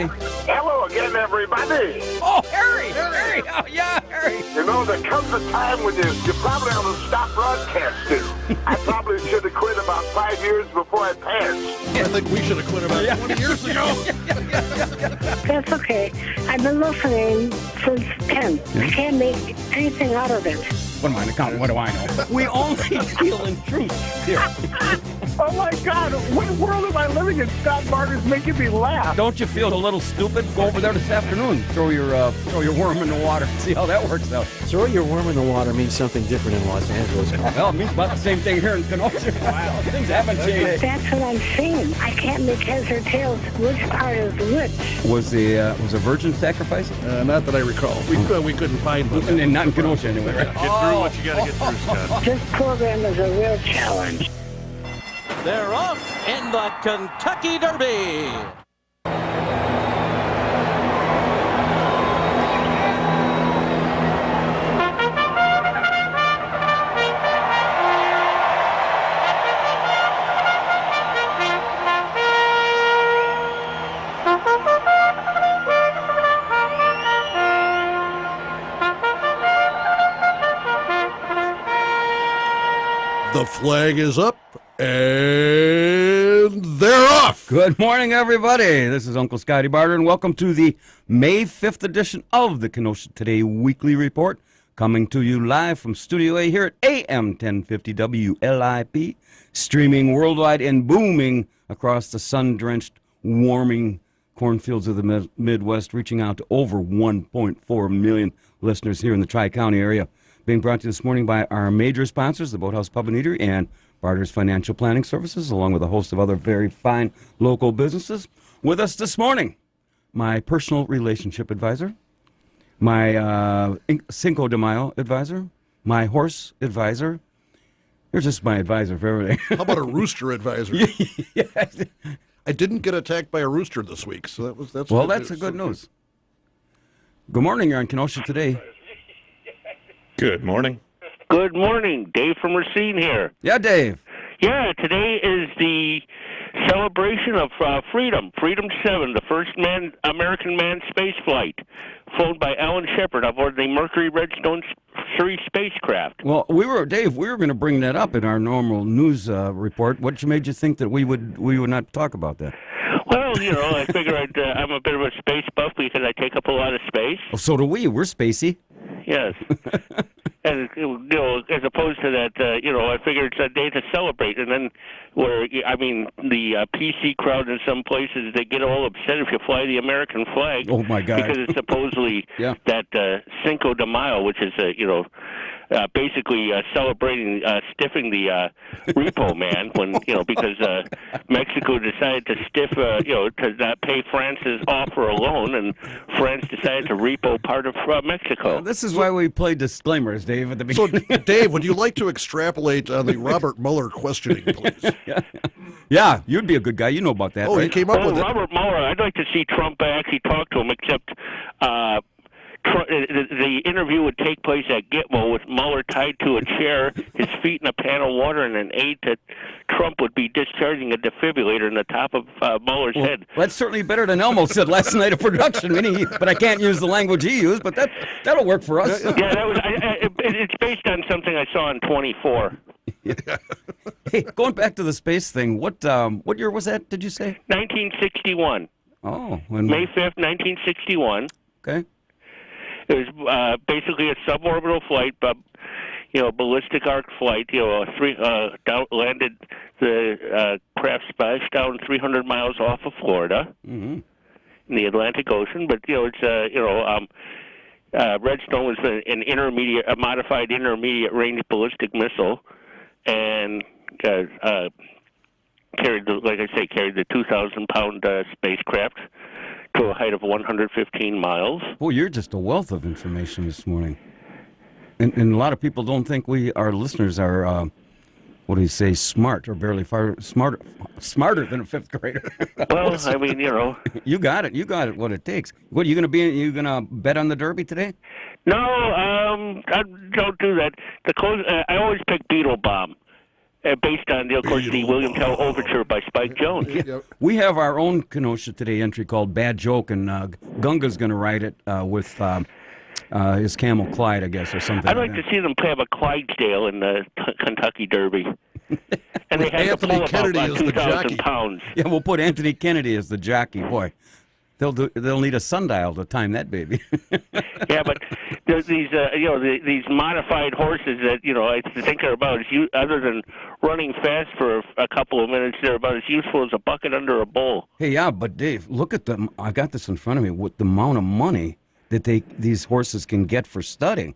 Hello again, everybody. Oh, Harry! Oh, yeah, Harry! You know, there comes a time when you probably ought to stop broadcasting. I probably should have quit about 5 years before I passed. I think we should have quit about 20 years ago. That's okay. I've been listening since 10. I can't make anything out of it. What am I accountant? What do I know? We only deal in truth here. Oh, my God. What world am I living in? Scott Barter's making me laugh. Don't you feel a little stupid? Go over there this afternoon. Throw your worm in the water. See how that works out. Throw your worm in the water means something different in Los Angeles. Well, it means about the same thing here in Kenosha. Wow. Things haven't changed. That's what I'm saying. I can't make heads or tails which part is which. Was a virgin sacrifice? Not that I recall. We couldn't find one. And not in Kenosha anyway, right? Get through what you got to get through, Scott. This program is a real challenge. They're off in the Kentucky Derby. The flag is up, and they're off. Good morning, everybody. This is Uncle Scotty Barter, and welcome to the May 5th edition of the Kenosha Today Weekly Report, coming to you live from Studio A here at AM 1050 WLIP, streaming worldwide and booming across the sun-drenched, warming cornfields of the Midwest, reaching out to over 1.4 million listeners here in the Tri-County area. Being brought to you this morning by our major sponsors, the Boathouse Pub and Eatery and Barter's Financial Planning Services, along with a host of other very fine local businesses. With us this morning, my personal relationship advisor, my Cinco de Mayo advisor, my horse advisor. You're just my advisor for everything. How about a rooster advisor? Yes. I didn't get attacked by a rooster this week, so that's Well, good that's news. a good news. Good morning. You're on Kenosha Today. Good morning. Good morning. Dave from Racine here. Yeah, Dave. Yeah, today is the celebration of Freedom. Freedom 7, the first American manned space flight, flown by Alan Shepard aboard the Mercury Redstone 3 spacecraft. Well, Dave, we were going to bring that up in our normal news report. What made you think that we would not talk about that? Well, you know, I figure I'm a bit of a space buff because I take up a lot of space. Oh, so do we. We're spacey. Yes. And, you know, as opposed to that, you know, I figure it's a day to celebrate. And then the PC crowd in some places, they get all upset if you fly the American flag. Oh, my God. Because it's supposedly that Cinco de Mayo, which is, basically celebrating stiffing the repo man because Mexico decided to stiff, to not pay France's offer alone, and France decided to repo part of Mexico. This is why we play disclaimers, Dave, at the beginning. So, Dave, would you like to extrapolate on the Robert Mueller questioning, please? Yeah, you'd be a good guy. You know about that, Oh, right? he came up with Robert Mueller, I'd like to see Trump actually talk to him, except the interview would take place at Gitmo with Mueller tied to a chair, his feet in a pan of water, and an aide to Trump would be discharging a defibrillator in the top of Mueller's head. That's certainly better than Elmo said last night at production, but I can't use the language he used, but that'll work for us. Yeah, it's based on something I saw in 24. Hey, going back to the space thing, what year was that, did you say? 1961. Oh. May 5th, 1961. Okay. It was basically a suborbital flight, but ballistic arc flight. Landed the craft splashed down 300 miles off of Florida in the Atlantic Ocean. But Redstone was a modified intermediate range ballistic missile, and carried the 2,000-pound spacecraft to a height of 115 miles. Well, you're just a wealth of information this morning. And a lot of people don't think our listeners are, smart or barely smarter than a fifth grader. Well, I mean, You got it. You got it, what it takes. What, you going to bet on the Derby today? No, I don't do that. I always pick Beetle Bomb. based on, of course, the William Tell Overture by Spike Jones. Yep. We have our own Kenosha Today entry called Bad Joke, and Gunga's going to write it with his Camel Clyde, I guess, or something. I'd like to see them have a Clydesdale in the Kentucky Derby. And they have Anthony to pull Kennedy about as the 2,000 jockey. pounds. Yeah, we'll put Anthony Kennedy as the jockey. Boy, they'll need a sundial to time that baby. Yeah, but there's these these modified horses that I think are about other than running fast for a couple of minutes, they're about as useful as a bucket under a bull. Hey, yeah, but Dave, look at them. I got this in front of me with the amount of money that these horses can get for studying,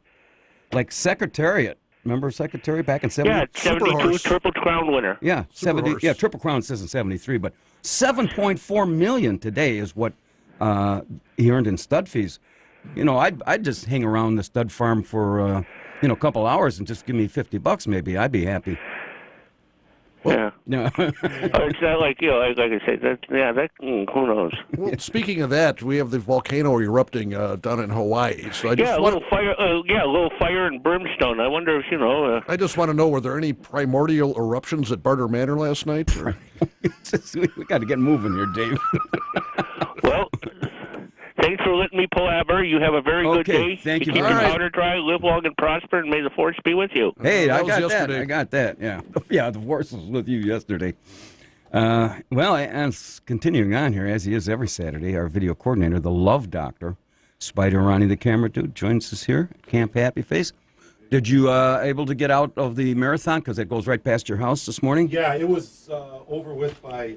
like Secretariat. Remember Secretariat back in 70? Yeah, 72 Triple Crown winner. Yeah, 70. Horse. Yeah, Triple Crown says in 73, but 7.4 million today is what he earned in stud fees. I'd just hang around the stud farm for a couple hours and just give me $50 maybe. I'd be happy. Yeah. No. It's not like like I say, who knows? Well, speaking of that, we have the volcano erupting down in Hawaii. So I just A little fire and brimstone. I wonder if I just want to know, were there any primordial eruptions at Barter Manor last night? Or? We got to get moving here, Dave. Well, thanks for letting me palaver. You have a very good day. Thank you Keep very your much. powder dry, live long and prosper, and may the force be with you. Hey, That I was got yesterday. that. I got that. Yeah. Yeah, the horse was with you yesterday. Well, and continuing on here, as he is every Saturday, our video coordinator, the Love Doctor, Spider Ronnie the Camera Dude, joins us here at Camp Happy Face. Did you able to get out of the marathon because it goes right past your house this morning? Yeah, it was over with by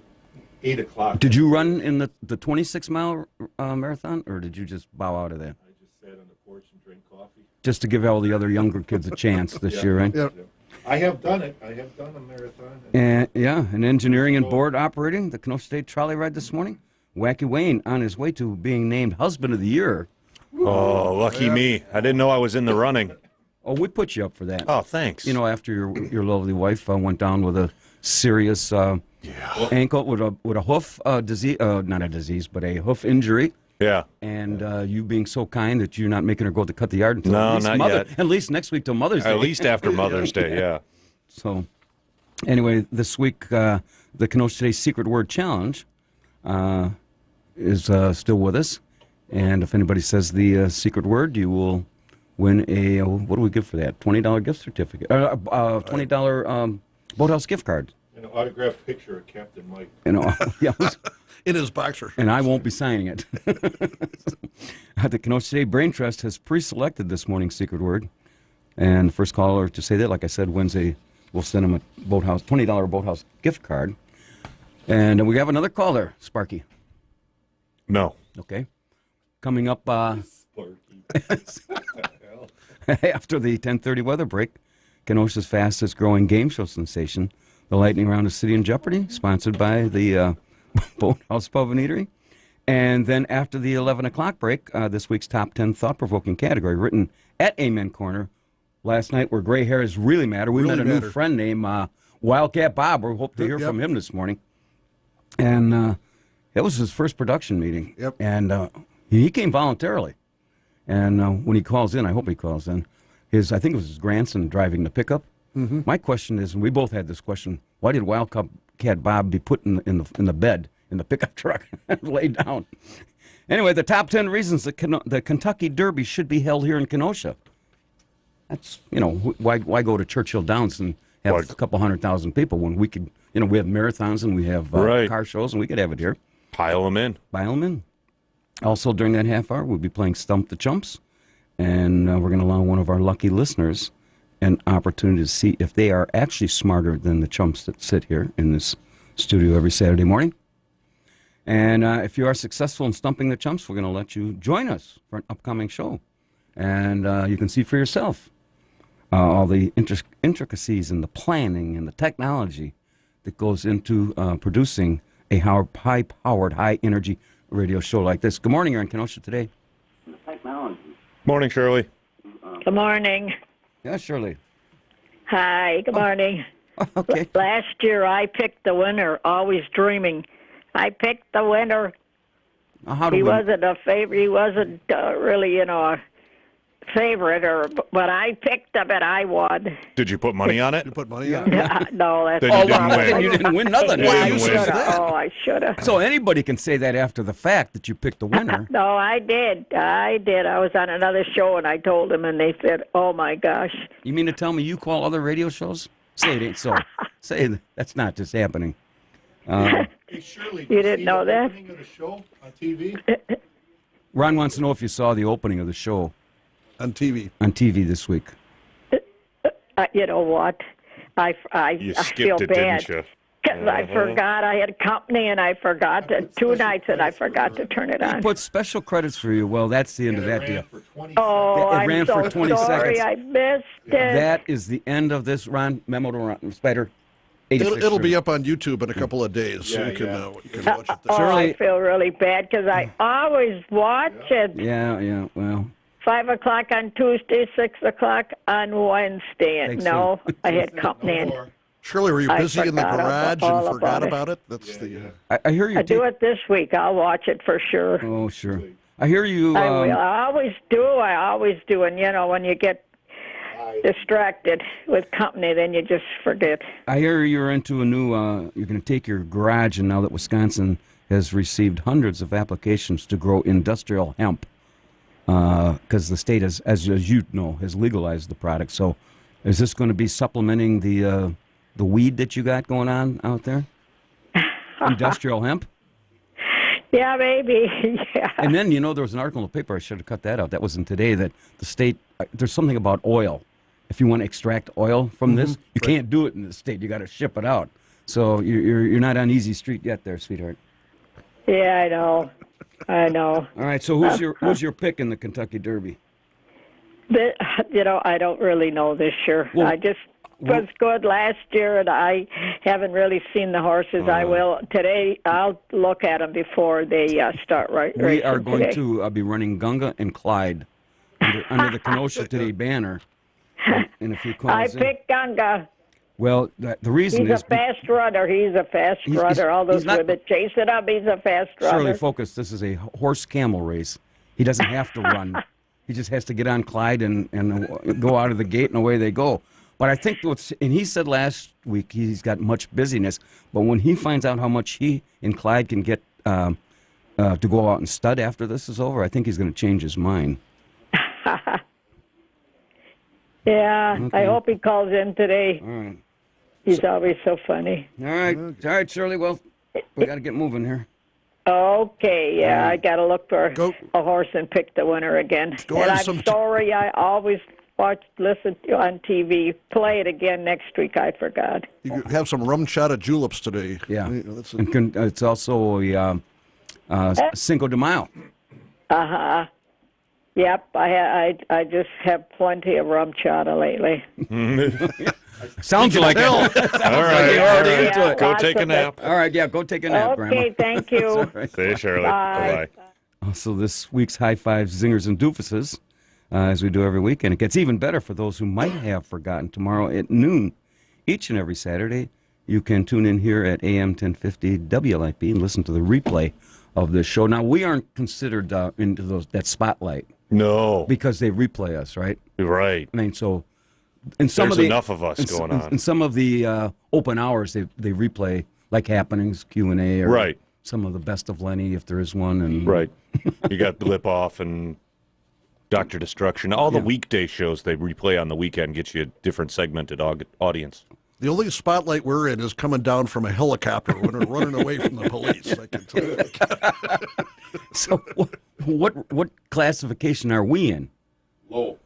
8 o'clock. Did you run in the 26-mile marathon, or did you just bow out of that? I just sat on the porch and drank coffee. Just to give all the other younger kids a chance this year, right? Yeah. I have done it. I have done a marathon. And engineering and board operating the Kenosha State trolley ride this morning. Wacky Wayne on his way to being named Husband of the Year. Oh, lucky me. I didn't know I was in the running. Oh, we put you up for that. Oh, thanks. After your lovely wife went down with a serious ankle with a hoof disease, not a disease, but a hoof injury. Yeah. And you being so kind that you're not making her go to cut the yard until No, not yet. At least next week till Mother's Day. At least after Mother's Day, yeah. So, anyway, this week the Kenosha Today Secret Word Challenge is still with us. And if anybody says the secret word, you will win a, what do we give for that? $20 gift certificate. $20 Boathouse gift card. An autographed picture of Captain Mike. Yeah. In his boxer. And I won't be signing it. The Kenosha Today Brain Trust has pre-selected this morning's secret word. And the first caller to say that, like I said, Wednesday, we'll send him a $20 Boathouse gift card. And we have another caller, Sparky. No. Okay. Coming up after the 10:30 weather break, Kenosha's fastest growing game show sensation, the Lightning Round of City in Jeopardy, sponsored by the Boathouse Pub and Eatery. And then after the 11 o'clock break, this week's top 10 thought-provoking category, written at Amen Corner. Last night, where gray hairs really matter, we met a new friend named Wildcat Bob. We hope to hear from him this morning. And it was his first production meeting. Yep. And he came voluntarily. And when he calls in, I hope he calls in, I think it was his grandson driving the pickup. Mm-hmm. My question is, and we both had this question, why did Wildcat Bob be put in the bed in the pickup truck and laid down? Anyway, the top 10 reasons that the Kentucky Derby should be held here in Kenosha. That's, why go to Churchill Downs and have a couple 100,000 people when we could, we have marathons and we have car shows and we could have it here. Pile them in. Also, during that half hour, we'll be playing Stump the Chumps, and we're going to allow one of our lucky listeners an opportunity to see if they are actually smarter than the chumps that sit here in this studio every Saturday morning. And if you are successful in stumping the chumps, we're going to let you join us for an upcoming show. And you can see for yourself all the intricacies and the planning and the technology that goes into producing a high-powered, high-energy radio show like this. Good morning, you're in Kenosha Today. Morning, Shirley. Good morning. Yeah, Shirley. Hi, good morning. Okay. Last year I picked the winner, Always Dreaming. I picked the winner. He wasn't a favorite. He wasn't really, favorite, or when I picked them and I won. Did you put money on it? You put money on it? No, that's Then you didn't win. Then you didn't win nothing. You didn't win. I should have. So anybody can say that after the fact that you picked the winner. No, I did. I was on another show, and I told them, and they said, "Oh my gosh." You mean to tell me you call other radio shows? Say it ain't so. Say that's not just happening. Hey, Shirley, You didn't know that? opening of the show on TV? Ron wants to know if you saw the opening of the show On TV. on TV this week. You know what? I You feel skipped it, bad. didn't you? Because I forgot I had company, and I forgot two nights, and I forgot to turn it He on. put special credits for you. Well, that's the end of that deal. For 20 Oh, It I'm ran so for 20 sorry. seconds. I missed it. That is the end of this. Ron, memo to Ron Spider. 86 It'll be up on YouTube in a couple of days, so Yeah, you can, yeah. you can watch it there. Oh, Shirley- I feel really bad because I always watch it. Yeah, well. 5 o'clock on Tuesday, 6 o'clock on Wednesday. Thanks, No, I had no company. more. Shirley, were you I busy in the forgot garage all and forgot about it. about it? That's the. I hear you. I do it this week. I'll watch it for sure. Oh, sure. I hear you. I will. I always do. And, when you get distracted with company, then you just forget. I hear you're into a new. You're going to take your garage, and now that Wisconsin has received hundreds of applications to grow industrial hemp, because the state, as you know, has legalized the product. So, is this going to be supplementing the weed that you got going on out there? Industrial hemp. Yeah, maybe. Yeah. And then, there was an article in the paper, I should have cut that out. That wasn't today, that the state, there's something about oil. If you want to extract oil from this, you can't do it in the state. You got to ship it out. So you're not on easy street yet there, sweetheart. Yeah, I know. All right, so who's your pick in the Kentucky Derby? I don't really know this year. Well, I just was good last year, and I haven't really seen the horses. I will today. I'll look at them before they start racing. We are going today. to be running Gunga and Clyde under the Kenosha Today banner. And if you call I us in- picked Gunga. Well, the reason He's is a fast runner. He's a fast runner. All those he's not- women chase it up. He's a fast runner. Surely focus. This is a horse camel race. He doesn't have to run. He just has to get on Clyde and go out of the gate, and away they go. But I think and he said last week he's got much busyness. But when he finds out how much he and Clyde can get to go out and stud after this is over, I think he's going to change his mind. Yeah, Okay. I hope he calls in today. All right. He's always so funny. All right, Shirley. Well, we got to get moving here. Okay, yeah, I got to look for Go. a horse and pick the winner again. Go And on I'm some sorry, I always listen to on TV. Play it again next week. I forgot. You have some rum shot of juleps today. Yeah. That's And it's also a Cinco de Mayo. Yep, I just have plenty of rum chata lately. Sounds like it. All right, you're all already right. into it. Go Lots take a of nap. All right, yeah, go take a nap, Grandma. Okay, thank you. All right. See you, Shirley. Bye. Bye-bye. So this week's High Fives, Zingers, and Doofuses, as we do every week, and it gets even better for those who might have forgotten. Tomorrow at noon, each and every Saturday, you can tune in here at AM 1050 WLIP and listen to the replay of this show. Now, we aren't considered into that spotlight No. because they replay us, right? Right. I mean, so in some There's of the enough of us going on. In some of the open hours, they replay like happenings, Q&A, or Right. some of the best of Lenny if there is one, and Right. You got Blip Off and Dr. Destruction. All the weekday shows they replay on the weekend get you a different segmented audience. the only spotlight we're in is coming down from a helicopter when we're running away from the police. I can tell you. So what classification are we in? Low.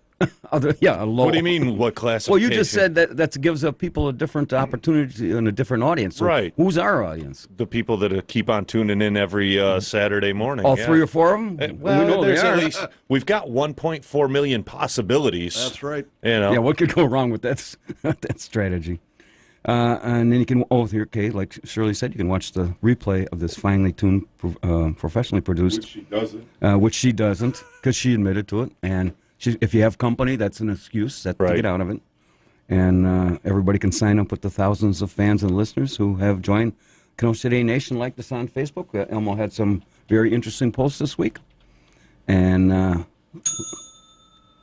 A low. What do you mean, what classification? Well, you just said that gives people a different opportunity and a different audience. So Right. Who's our audience? the people that keep on tuning in every Saturday morning. All yeah. 3 or 4 of them? Well, we know there's they are. at least we've got 1.4 million possibilities. That's right. You know. Yeah, what could go wrong with that strategy? And then you can, like Shirley said, you can watch the replay of this finely tuned, professionally produced, which she doesn't, because she admitted to it. And if you have company, that's an excuse to Right. get out of it. And everybody can sign up with the thousands of fans and listeners who have joined Kenosha Today Nation, like us on Facebook. Elmo had some very interesting posts this week. And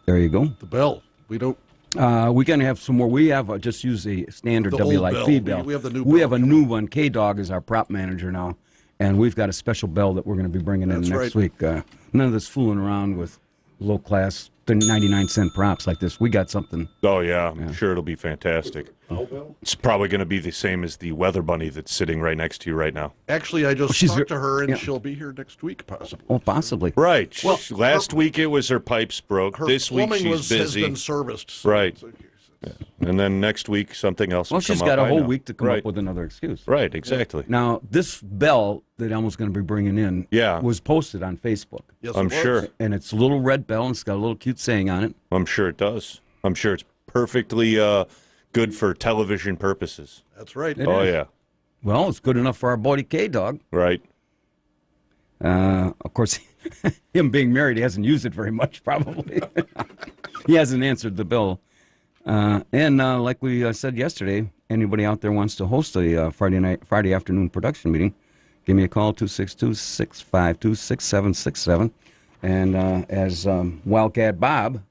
There you go. The bell. We don't. We're going to have some more. We have just use a standard The old WLIP bell. bell. We have the new We bell have a new one. K-Dog is our prop manager now, and we've got a special bell that we're going to be bringing in next week. None of this fooling around with low-class 99-cent props like this. We got something. Oh, yeah. I'm sure it'll be fantastic. It's probably going to be the same as the weather bunny that's sitting right next to you right now. Actually, I just talked to her, and she'll be here next week, possibly. Oh, possibly. Right. Well, last week it was her pipes broke. Her this week plumbing she's busy. has been serviced. So right. And then next week something else will come she's up. got a whole week to come up with another excuse. Right, exactly. Now, this bell that Elmo's going to be bringing in was posted on Facebook. Yes, I'm sure. And it's a little red bell, and it's got a little cute saying on it. I'm sure it does. I'm sure it's perfectly good for television purposes. That's right. Oh, yeah. Well, it's good enough for our buddy K-Dog. Right. Of course, him being married, he hasn't used it very much, probably. He hasn't answered the bell. And like we said yesterday, anybody out there wants to host a Friday afternoon production meeting, give me a call, 262-652-6767. And as Wildcat Bob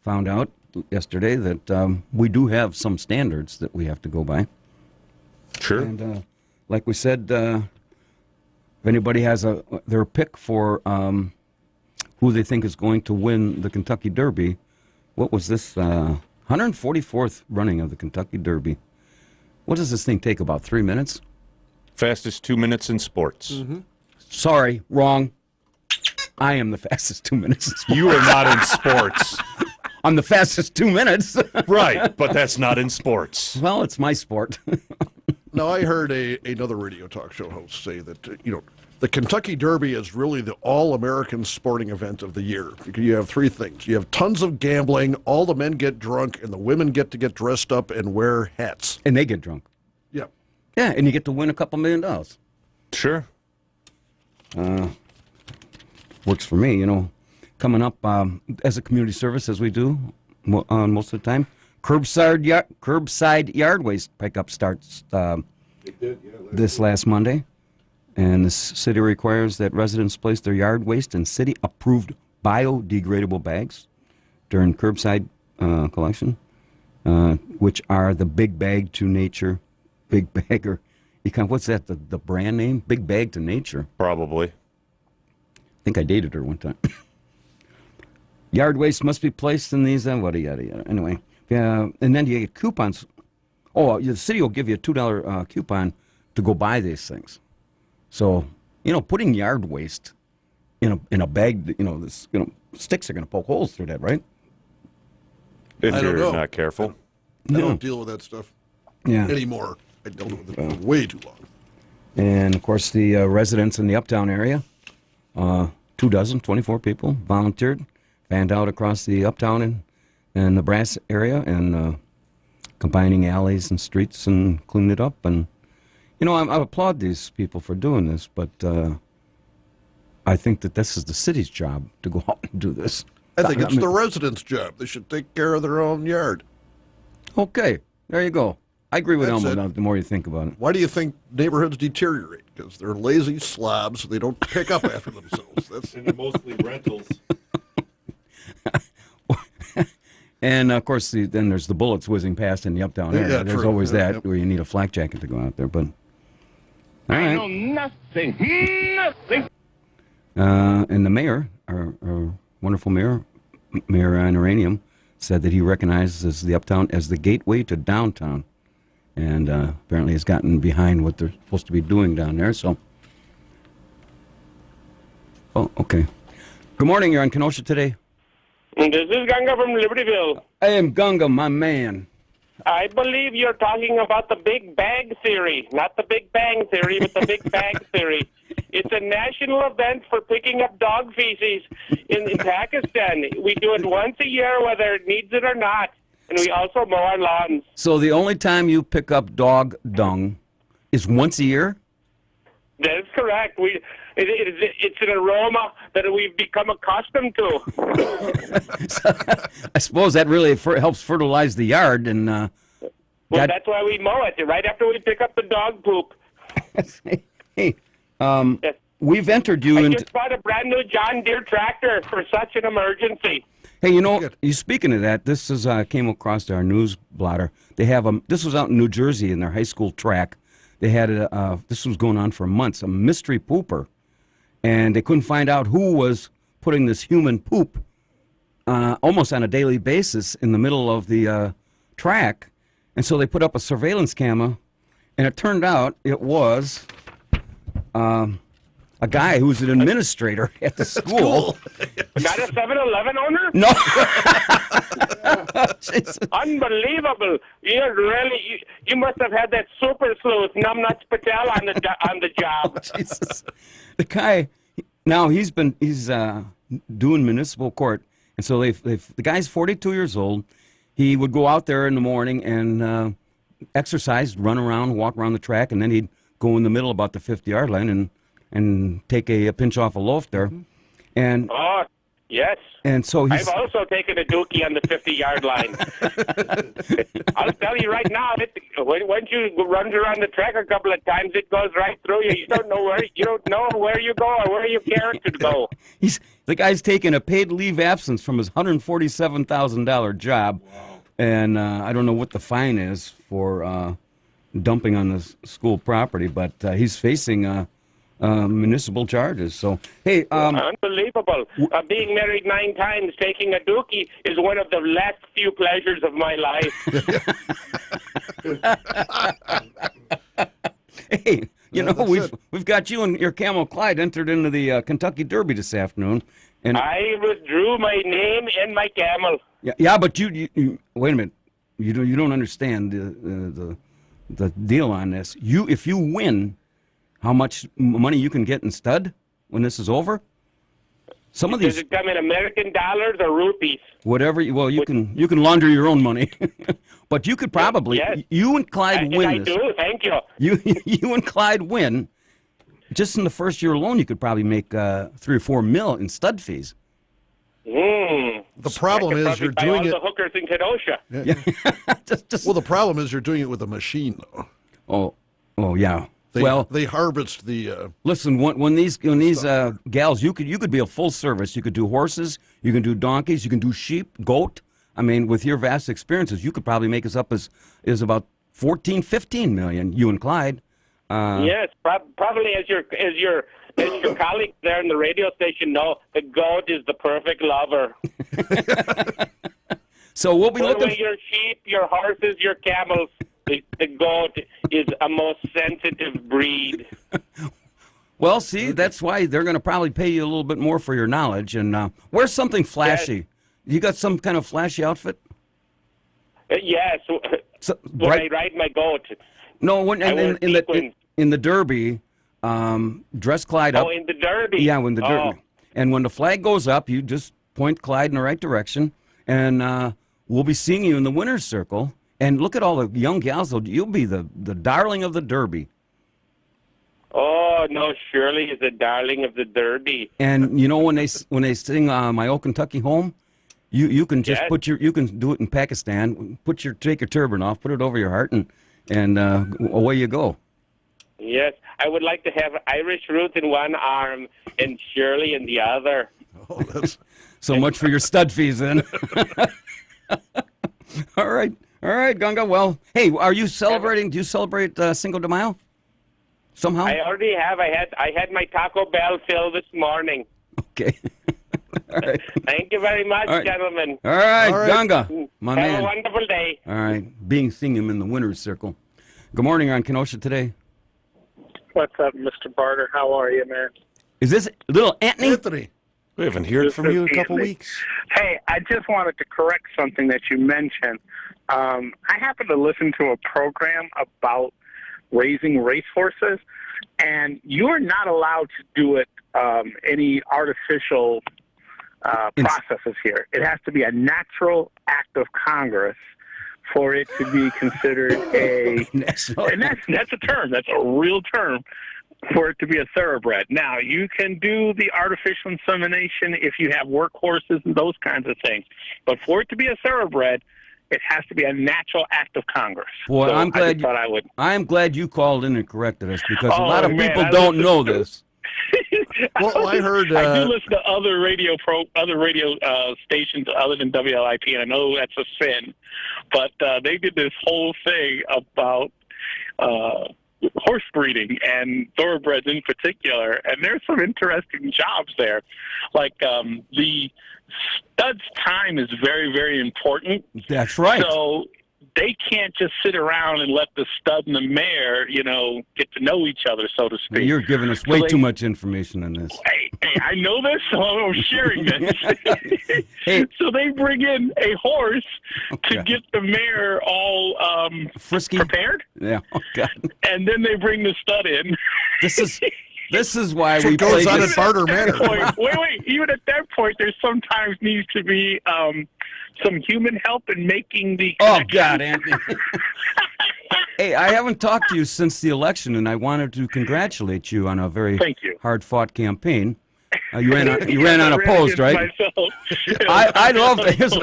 found out yesterday, that we do have some standards that we have to go by. Sure. And like we said, if anybody has their pick for who they think is going to win the Kentucky Derby, what was this? 144th running of the Kentucky Derby. What does this thing take, about 3 minutes? Fastest 2 minutes in sports. Mm-hmm. Sorry, wrong. I am the fastest 2 minutes in sports. You are not in sports. I'm the fastest 2 minutes. Right, but that's not in sports. Well, it's my sport. Now, I heard another radio talk show host say that, the Kentucky Derby is really the all-American sporting event of the year. You have three things. You have tons of gambling, all the men get drunk, and the women get to get dressed up and wear hats. And they get drunk. Yeah. Yeah, and you get to win a couple $1 million. Sure. Works for me, Coming up as a community service, as we do most of the time, curbside yard waste pickup starts this last Monday. And the city requires that residents place their yard waste in city-approved biodegradable bags during curbside collection, which are the Big Bag to Nature, Big Bagger. What's that, the brand name? Big Bag to Nature. Probably. I think I dated her one time. Yard waste must be placed in these, yada, yada. Anyway, and then you get coupons. Oh, the city will give you a $2 coupon to go buy these things. So, putting yard waste in a bag, sticks are going to poke holes through that, right? If you're not careful. I don't deal with that stuff anymore. I dealt with it for way too long. And, of course, the residents in the Uptown area, 24 people volunteered, fanned out across the Uptown and the Brass area, and combining alleys and streets and cleaned it up. And I applaud these people for doing this, but I think that this is the city's job to go out and do this. I think it's the residents' job. They should take care of their own yard. Okay, there you go. I agree with Elmo the more you think about it. Why do you think neighborhoods deteriorate? Because they're lazy slobs. They don't pick up after themselves. And they're mostly rentals. And, of course, then there's the bullets whizzing past in the Uptown area. There's always that where you need a flak jacket to go out there. But I know nothing. Nothing. And the mayor, our wonderful mayor, Mayor Uranium, said that he recognizes the Uptown as the gateway to downtown. And apparently has gotten behind what they're supposed to be doing down there. So, okay. Good morning. You're on Kenosha Today. This is Ganga from Libertyville. I am Ganga, my man. I believe you're talking about the Big Bag Theory, not the Big Bang Theory, but the Big Bag Theory. It's a national event for picking up dog feces in Pakistan. We do it once a year, whether it needs it or not, and we also mow our lawns. So the only time you pick up dog dung is once a year? That is correct. It's an aroma that we've become accustomed to. So, I suppose that really helps fertilize the yard. And well, that's why we mow it, right after we pick up the dog poop. Hey, we've entered you I into... just bought a brand new John Deere tractor for such an emergency. Hey, you know, you speaking of that, this is came across our news blotter. They have this was out in New Jersey in their high school track. They had this was going on for months, a mystery pooper, and they couldn't find out who was putting this human poop almost on a daily basis in the middle of the track, and so they put up a surveillance camera, and it turned out it was a guy who's an administrator at the school. Not a 7-Eleven owner? No. Unbelievable. You must have had that super sleuth, Numbnuts Patel, on the job. Jesus. The guy, now he's doing municipal court, and so the guy's 42 years old. He would go out there in the morning and exercise, run around, walk around the track, and then he'd go in the middle about the 50-yard line and take a pinch off a loaf there. And yes. And so I've also taken a dookie on the 50-yard line. I'll tell you right now, once you run around the track a couple of times, it goes right through you. You don't know where you go or where you care to go. The guy's taking a paid leave absence from his $147,000 job, and I don't know what the fine is for dumping on the school property, but he's facing municipal charges. So, hey, unbelievable. Being married 9 times, taking a dookie is one of the last few pleasures of my life. Hey, we've got you and your Camel Clyde entered into the Kentucky Derby this afternoon, and I withdrew my name and my camel. Yeah, but you wait a minute. You don't understand the deal on this. If you win, how much money you can get in stud when this is over? Some of these. Does it come in American dollars or rupees? Whatever. You can launder your own money, but you could probably. Yes. You and Clyde win I this. do. Thank you. You and Clyde win. Just in the first year alone, you could probably make 3 or 4 mil in stud fees. The problem is you're doing it. All the hookers in Kenosha. Yeah. Well, the problem is you're doing it with a machine, though. Oh, yeah. They harvest the. Listen, when these gals, you could be a full service. You could do horses, you can do donkeys, you can do sheep, goat. I mean, with your vast experiences, you could probably make us up as about 14, 15 million. You and Clyde. Yes, probably as your colleagues there in the radio station know, the goat is the perfect lover. So we'll be looking. Your sheep, your horses, your camels. The goat is a most sensitive breed. Well, see, that's why they're going to probably pay you a little bit more for your knowledge. And wear something flashy. Yes. You got some kind of flashy outfit? Yes. When I ride my goat. No, in the Derby, dress Clyde up. Oh, in the Derby? Yeah, when the Derby. And when the flag goes up, you just point Clyde in the right direction. And we'll be seeing you in the winner's circle. And look at all the young gals. You'll be the darling of the Derby. Oh, no, Shirley is the darling of the Derby. And you know when they sing "My Old Kentucky Home," you can just you can do it in Pakistan. Take your turban off, put it over your heart, and away you go. Yes, I would like to have Irish Ruth in one arm and Shirley in the other. Oh, that's so much for your stud fees, then. All right, Gunga. Well, hey, are you celebrating? Do you celebrate Cinco de Mayo? Somehow? I already have. I had my Taco Bell fill this morning. Okay. All right. Thank you very much, gentlemen. All right, Gunga, my man. Have a wonderful day. All right, seeing him in the winner's circle. Good morning on Kenosha Today. What's up, Mr. Barter? How are you, man? Is this little Anthony? We haven't heard from you in a couple weeks. Hey, I just wanted to correct something that you mentioned. I happened to listen to a program about raising racehorses, and you're not allowed to do it any artificial processes here. It has to be a natural act of Congress for it to be considered and that's a term. That's a real term for it to be a thoroughbred. Now, you can do the artificial insemination if you have workhorses and those kinds of things, but for it to be a thoroughbred, it has to be a natural act of Congress. Boy, so I'm glad. I'm glad you called in and corrected us because a lot of people don't know this. Well, I heard. I do listen to other radio stations other than WLIP, and I know that's a sin. But they did this whole thing about horse breeding and thoroughbreds in particular, and there's some interesting jobs there. Like the stud's time is very, very important. That's right. So they can't just sit around and let the stud and the mare, get to know each other, so to speak. You're giving us way too much information on this. Hey, I know this, so I'm sharing this. So they bring in a horse to get the mare all frisky, prepared. Yeah. Oh, God. And then they bring the stud in. This is why we goes play on this. in barter manner. Wait. Even at that point, there sometimes needs to be some human help in making the Oh, God, Anthony. Hey, I haven't talked to you since the election, and I wanted to congratulate you on a very hard-fought campaign. You ran unopposed, right? I loved. Here's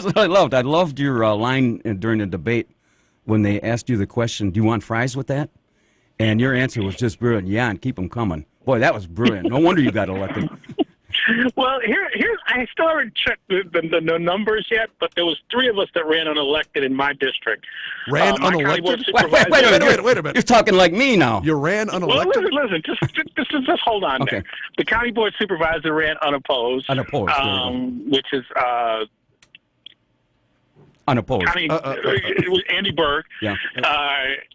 what I loved. I loved your line during the debate when they asked you the question, "Do you want fries with that?" And your answer was just brilliant. Yeah, and keep them coming. Boy, that was brilliant. No wonder you got elected. Well, here's I still haven't checked the numbers yet, but there was 3 of us that ran unelected in my district. Ran unelected? Wait a minute. You're talking like me now. You ran unelected? Well, listen, just hold on there. The county board supervisor ran unopposed. Unopposed. Which is unopposed. It was Andy Berg. Yeah.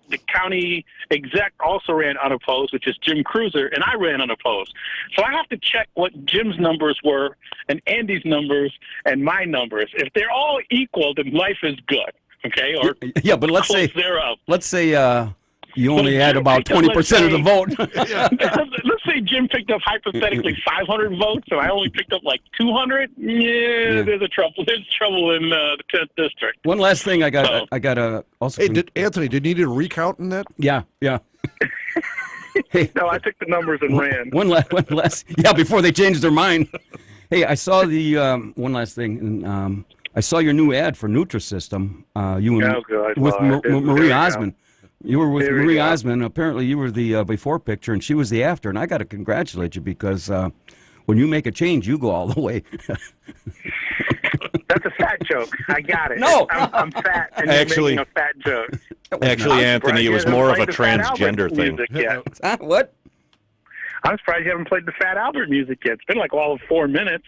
The county exec also ran unopposed, which is Jim Cruiser, and I ran unopposed. So I have to check what Jim's numbers were and Andy's numbers and my numbers. If they're all equal, then life is good. Okay? Or yeah, but let's say thereof. Let's say you only had about 20% of the vote. Let's say Jim picked up hypothetically 500 votes, and I only picked up like 200. Yeah. There's trouble. There's trouble in the 10th district. One last thing, I got also. Hey, Anthony, did you need a recount in that? Yeah. Hey, no, I took the numbers and ran. One last. Yeah, before they changed their mind. Hey, I saw the one last thing. And, I saw your new ad for Nutrisystem. You and with Marie Osmond. You were with Marie Osmond. Apparently, you were the before picture, and she was the after. And I got to congratulate you because when you make a change, you go all the way. That's a fat joke. I got it. No, I'm fat, and you're making a fat joke. Actually, Anthony, it was more of a transgender thing. What? I'm surprised you haven't played the Fat Albert music yet. It's been like all of 4 minutes.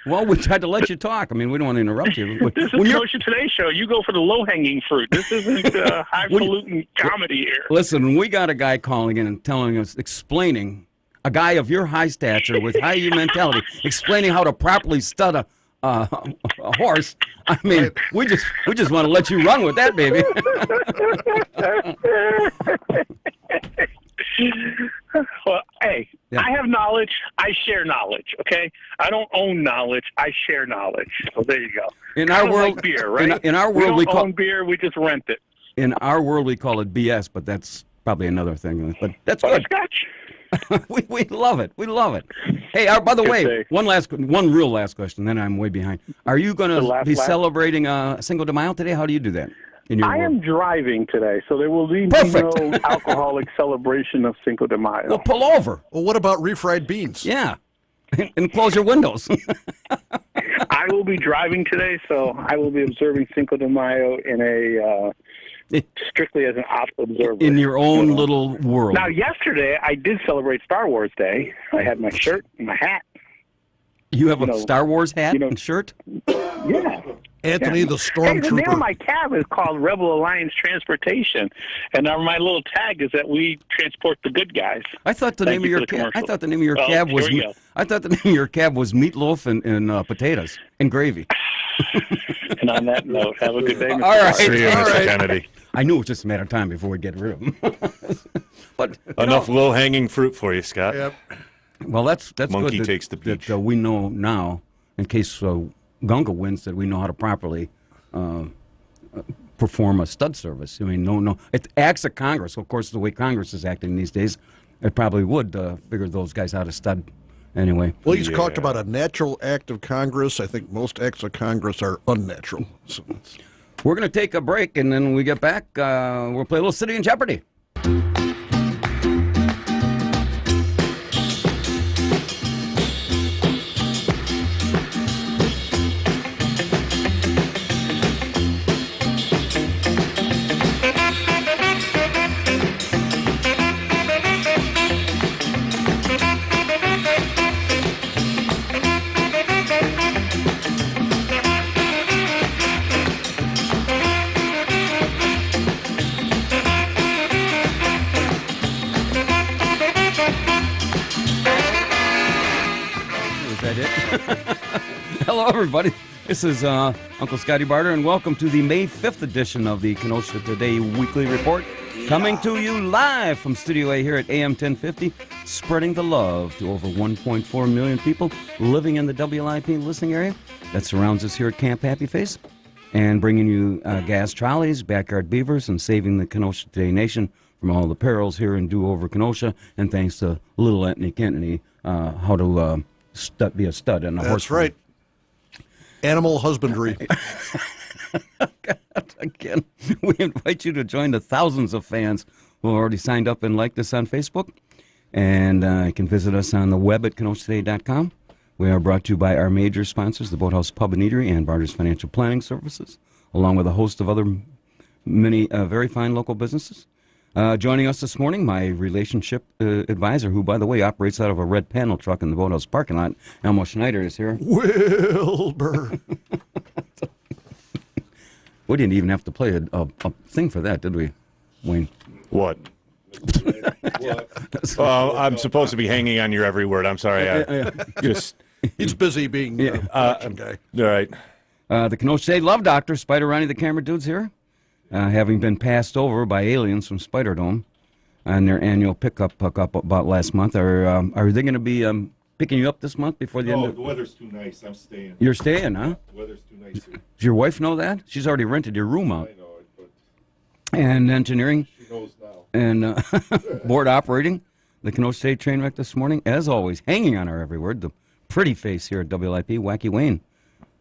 Well, we tried to let you talk. I mean, we don't want to interrupt you. This is the Kenosha Today Show. You go for the low-hanging fruit. This isn't highfalutin comedy here. Listen, we got a guy calling in and telling us, explaining, a guy of your high stature with high U mentality, explaining how to properly stud a horse. I mean, we just want to let you run with that, baby. Well, hey, I have knowledge. I share knowledge, okay? I don't own knowledge. I share knowledge. So there you go. In our world, like beer, right? In our world, we don't own beer. We just rent it. In our world, we call it BS, but that's probably another thing. But that's good. we love it. We love it. Hey, by the way, one real last question, then I'm way behind. Are you going to be celebrating Cinco de Mayo today? How do you do that? I am driving today, so there will be no alcoholic celebration of Cinco de Mayo. Well, pull over. Well, what about refried beans? Yeah, and close your windows. I will be driving today, so I will be observing Cinco de Mayo in a strictly as an observer. In your own little world. Now, yesterday, I did celebrate Star Wars Day. I had my shirt and my hat. You have a Star Wars hat and shirt? Yeah. Anthony, the Stormtrooper. The name of my cab is called Rebel Alliance Transportation, and my little tag is that we transport the good guys. I thought the name of your cab. I thought the name of your cab was. I thought the name of your cab was meatloaf and potatoes and gravy. And on that note, have a good day, Mr. All right, see you, Mr. Kennedy. I knew it was just a matter of time before we get rid of him. But enough low-hanging fruit for you, Scott. Yep. Well, that's Monkey good takes the peach. that we know now, in case Gunga wins, that we know how to properly perform a stud service. I mean, no, it acts of Congress. Of course, the way Congress is acting these days, it probably would figure those guys out a stud anyway. Well, he's talked about a natural act of Congress. I think most acts of Congress are unnatural. So we're going to take a break, and then when we get back, we'll play a little City in Jeopardy. that it? Hello, everybody. This is Uncle Scotty Barter, and welcome to the May 5th edition of the Kenosha Today Weekly Report, coming to you live from Studio A here at AM 1050, spreading the love to over 1.4 million people living in the WLIP listening area that surrounds us here at Camp Happy Face, and bringing you gas trolleys, backyard beavers, and saving the Kenosha Today Nation from all the perils here in do-over Kenosha, and thanks to little Anthony Kennedy, how to be a stud and a horse. That's right. Animal husbandry. Again, we invite you to join the thousands of fans who have already signed up and liked us on Facebook. And you can visit us on the web at KenoshaToday.com. We are brought to you by our major sponsors, the Boathouse Pub and Eatery and Barter's Financial Planning Services, along with a host of other many very fine local businesses. Joining us this morning, my relationship advisor, who, by the way, operates out of a red panel truck in the Boathouse parking lot. Elmo Schneider is here. Wilbur. We didn't even have to play a thing for that, did we, Wayne? What? I'm supposed to be hanging on your every word. I'm sorry. He's busy being a production guy. All right. The Kenosha State Love Doctor, Spider Ronnie, the camera dude's here. Having been passed over by aliens from Spiderdome on their annual pickup about last month. Are they going to be picking you up this month before the end? Oh, the weather's too nice. I'm staying. You're staying, huh? The weather's too nice here. Does your wife know that? She's already rented your room out. I know it, but And engineering. she knows now. And board operating. The Kenosha State train wreck this morning. As always, hanging on our every word, the pretty face here at WLIP, Wacky Wayne.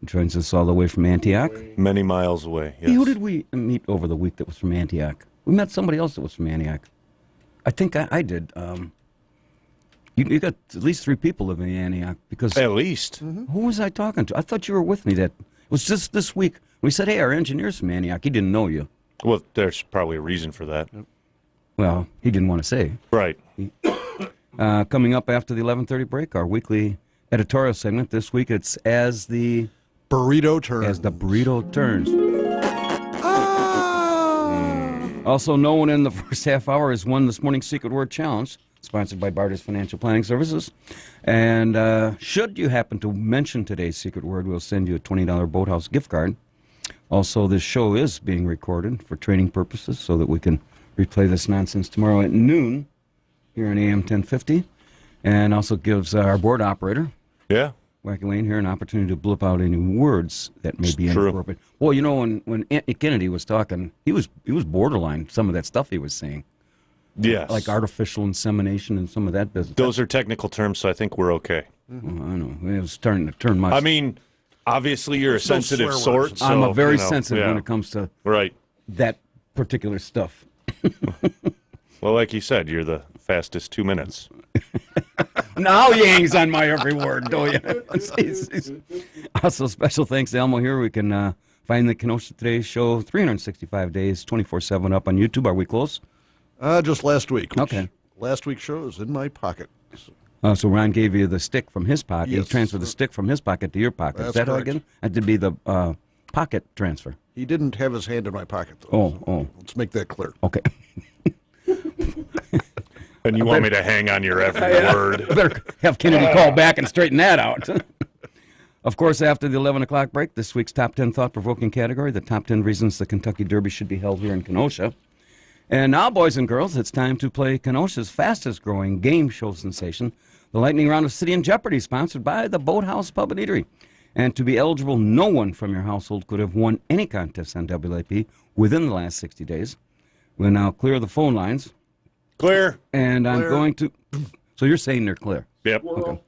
Joins us all the way from Antioch. Many miles away, yes. Hey, who did we meet over the week that was from Antioch? We met somebody else that was from Antioch. I think I did. You got at least 3 people living in Antioch. Because at least. Who was I talking to? I thought you were with me. That it was just this week. We said, hey, our engineer's from Antioch. He didn't know you. Well, there's probably a reason for that. Well, he didn't want to say. Right. Coming up after the 11:30 break, our weekly editorial segment. This week it's As the Burrito Turns. As the Burrito Turns. Also known in the first half hour as won this morning's Secret Word Challenge, sponsored by Barter's Financial Planning Services. And should you happen to mention today's secret word, we'll send you a $20 Boathouse gift card. Also, this show is being recorded for training purposes so that we can replay this nonsense tomorrow at noon here on AM 1050. And also gives our board operator, Wacky Wayne, here an opportunity to blip out any words that may be inappropriate. Well, you know, when Anthony Kennedy was talking, he was borderline, some of that stuff he was saying. Yes. Like artificial insemination and some of that business. Those are technical terms, so I think we're okay. Mm-hmm. Well, I know. It was starting to turn much. I mean, obviously you're a sensitive sort. So, I'm a very sensitive when it comes to that particular stuff. Well, like you said, you're the fastest 2 minutes. Now he hangs on my every word, don't you? Also, special thanks to Elmo here. We can find the Kenosha Today show 365 days, 24/7 up on YouTube. Are we close? Just last week. Okay. Last week's show is in my pocket. So Ron gave you the stick from his pocket. Yes. He transferred the stick from his pocket to your pocket. That's Is that how I correct. get it? That would be the pocket transfer. He didn't have his hand in my pocket, though. Oh. Let's make that clear. Okay. And you want me to hang on your every word. Better have Kennedy call back and straighten that out. Of course, after the 11 o'clock break, this week's top 10 thought-provoking category, the top 10 reasons the Kentucky Derby should be held here in Kenosha. And now, boys and girls, it's time to play Kenosha's fastest-growing game show sensation, the lightning round of City and Jeopardy, sponsored by the Boathouse Pub and Eatery. And to be eligible, no one from your household could have won any contest on WLIP within the last 60 days. We'll now clear the phone lines. Clear. And I'm going to... So you're saying they're clear? Yep. Okay. I'm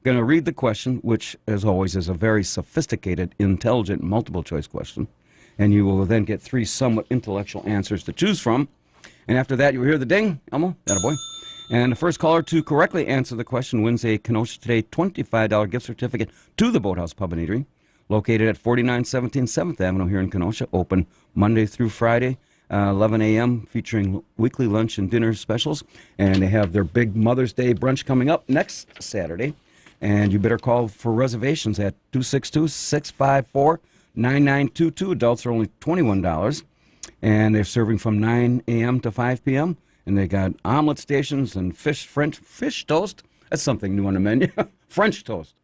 going to read the question, which, as always, is a very sophisticated, intelligent, multiple-choice question. And you will then get 3 somewhat intellectual answers to choose from. And after that, you'll hear the ding. Elmo, attaboy. And the first caller to correctly answer the question wins a Kenosha Today $25 gift certificate to the Boathouse Pub and Eatery, located at 4917 7th Avenue here in Kenosha, open Monday through Friday, 11 a.m., featuring weekly lunch and dinner specials. And they have their big Mother's Day brunch coming up next Saturday. And you better call for reservations at 262-654-9922. Adults are only $21. And they're serving from 9 a.m. to 5 p.m. And they got omelet stations and French fish toast. That's something new on the menu. French toast.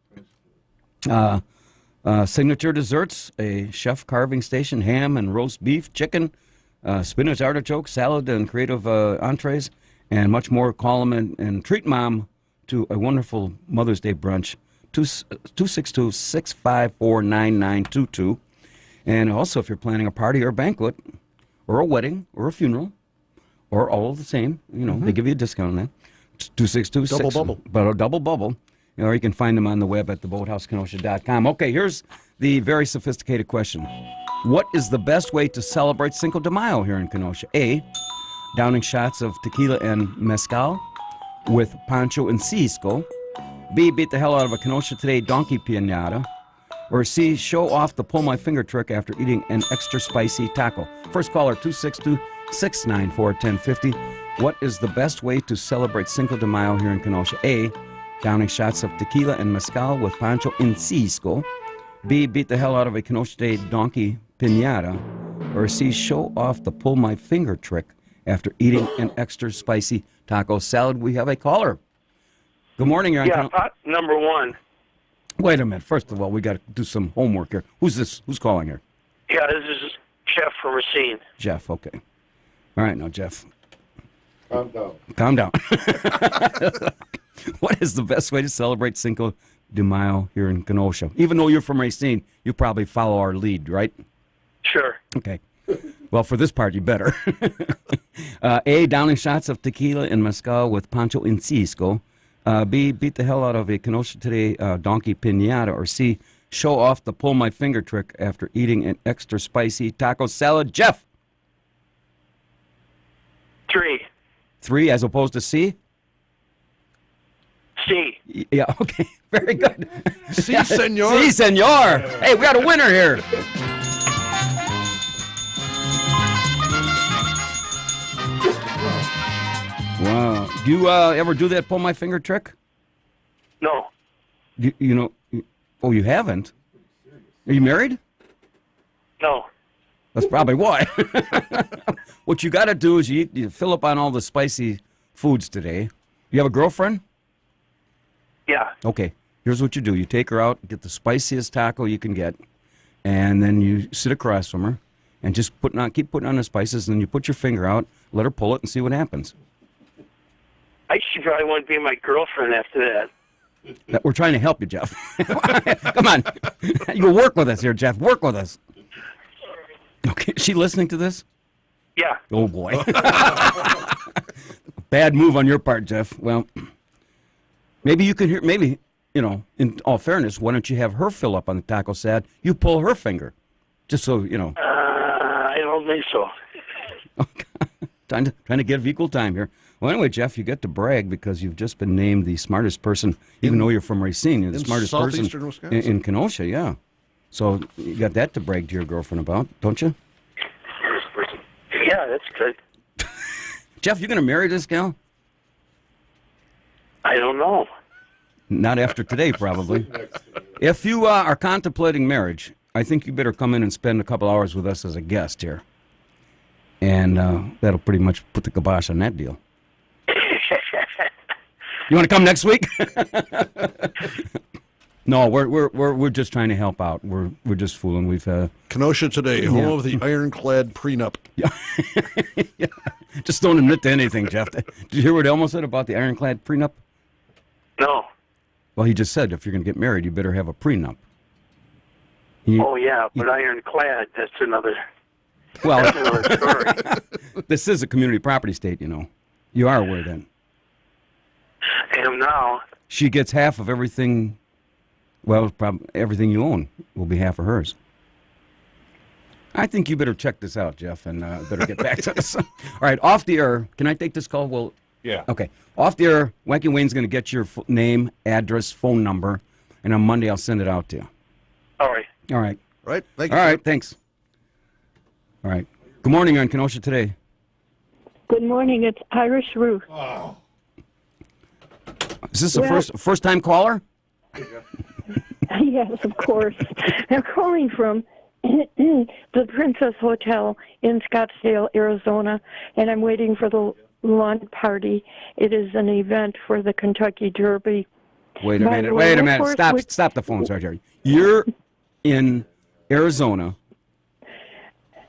Signature desserts, a chef carving station, ham and roast beef, chicken, spinach artichoke, salad, and creative entrees, and much more. Call them and treat Mom to a wonderful Mother's Day brunch. 262-654-9922. And also, if you're planning a party or a banquet or a wedding or a funeral or all of the same, they give you a discount on that. 262 Double bubble. But a double bubble. Or you can find them on the web at theboathousekenosha.com. Okay, here's the very sophisticated question. What is the best way to celebrate Cinco de Mayo here in Kenosha? A, downing shots of tequila and mezcal with Pancho and Cisco. B, beat the hell out of a Kenosha Today donkey piñata. Or C, show off the pull my finger trick after eating an extra spicy taco. First caller, 262-694-1050. What is the best way to celebrate Cinco de Mayo here in Kenosha? A, downing shots of tequila and mezcal with Pancho and Cisco. B, beat the hell out of a Kenosha Today donkey piñata. Or C, show off the pull my finger trick after eating an extra spicy taco salad. We have a caller. Good morning, you're on pot number one. Wait a minute. First of all, we got to do some homework here. Who's this? Who's calling here? Yeah, this is Jeff from Racine. Jeff, okay. All right, now, Jeff. Calm down. Calm down. What is the best way to celebrate Cinco de Mayo here in Kenosha? Even though you're from Racine, you probably follow our lead, right? Sure. Okay. Well, for this part, you better. A, downing shots of tequila and mezcal with Pancho and Cisco. B, beat the hell out of a Kenosha Today donkey piñata. Or C, show off the pull my finger trick after eating an extra spicy taco salad. Jeff? 3. 3 as opposed to C? C. Yeah, okay. Very good. Si, senor. Si, senor. Hey, we got a winner here. Wow. Do you ever do that pull my finger trick? No. Oh, you haven't? Are you married? No. That's probably why. What you got to do is you fill up on all the spicy foods today. You have a girlfriend? Yeah. Okay. Here's what you do. You take her out, get the spiciest taco you can get, and then you sit across from her and just keep putting on the spices, and then you put your finger out, let her pull it, and see what happens. She probably want to be my girlfriend after that. We're trying to help you, Jeff. Come on. You work with us here, Jeff. Work with us. Okay. Is she listening to this? Yeah. Oh, boy. Bad move on your part, Jeff. Well, maybe you can hear, in all fairness, why don't you have her fill up on the taco salad? You pull her finger, just so, I don't think so. Okay. Trying to give equal time here. Well, anyway, Jeff, you get to brag because you've just been named the smartest person, even though you're from Racine. You're the smartest person in Kenosha, yeah. So you got that to brag to your girlfriend about, don't you? Yeah, that's good. Jeff, you going to marry this gal? I don't know. Not after today, probably. If you are contemplating marriage, I think you better come in and spend a couple hours with us as a guest here. And that'll pretty much put the kibosh on that deal. You want to come next week? No, we're just trying to help out. We're just fooling. We've Kenosha Today, home of the ironclad prenup. Yeah. Yeah. Just don't admit to anything, Jeff. Did you hear what Elmo said about the ironclad prenup? No. Well, he just said if you're going to get married, you better have a prenup. Oh yeah, but ironclad, that's another. Well, that's another story. This is a community property state, You are aware then. I am now. She gets half of everything. Well, everything you own will be half of hers. I think you better check this out, Jeff, and better get back to us. All right, off the air. Can I take this call? Well, yeah. Okay. Off the air, Wacky Wayne's going to get your name, address, phone number, and on Monday I'll send it out to you. All right. All right. Right. Thank you. All right. Thanks. All right. Good morning on Kenosha Today. Good morning. It's Irish Ruth. Oh. Is this a first time caller? Yes, of course. I'm calling from the Princess Hotel in Scottsdale, Arizona, and I'm waiting for the lawn party. It is an event for the Kentucky Derby, Wait a By minute. the way, Wait a what minute. horse Stop. would- Stop the phones right here. You're in Arizona.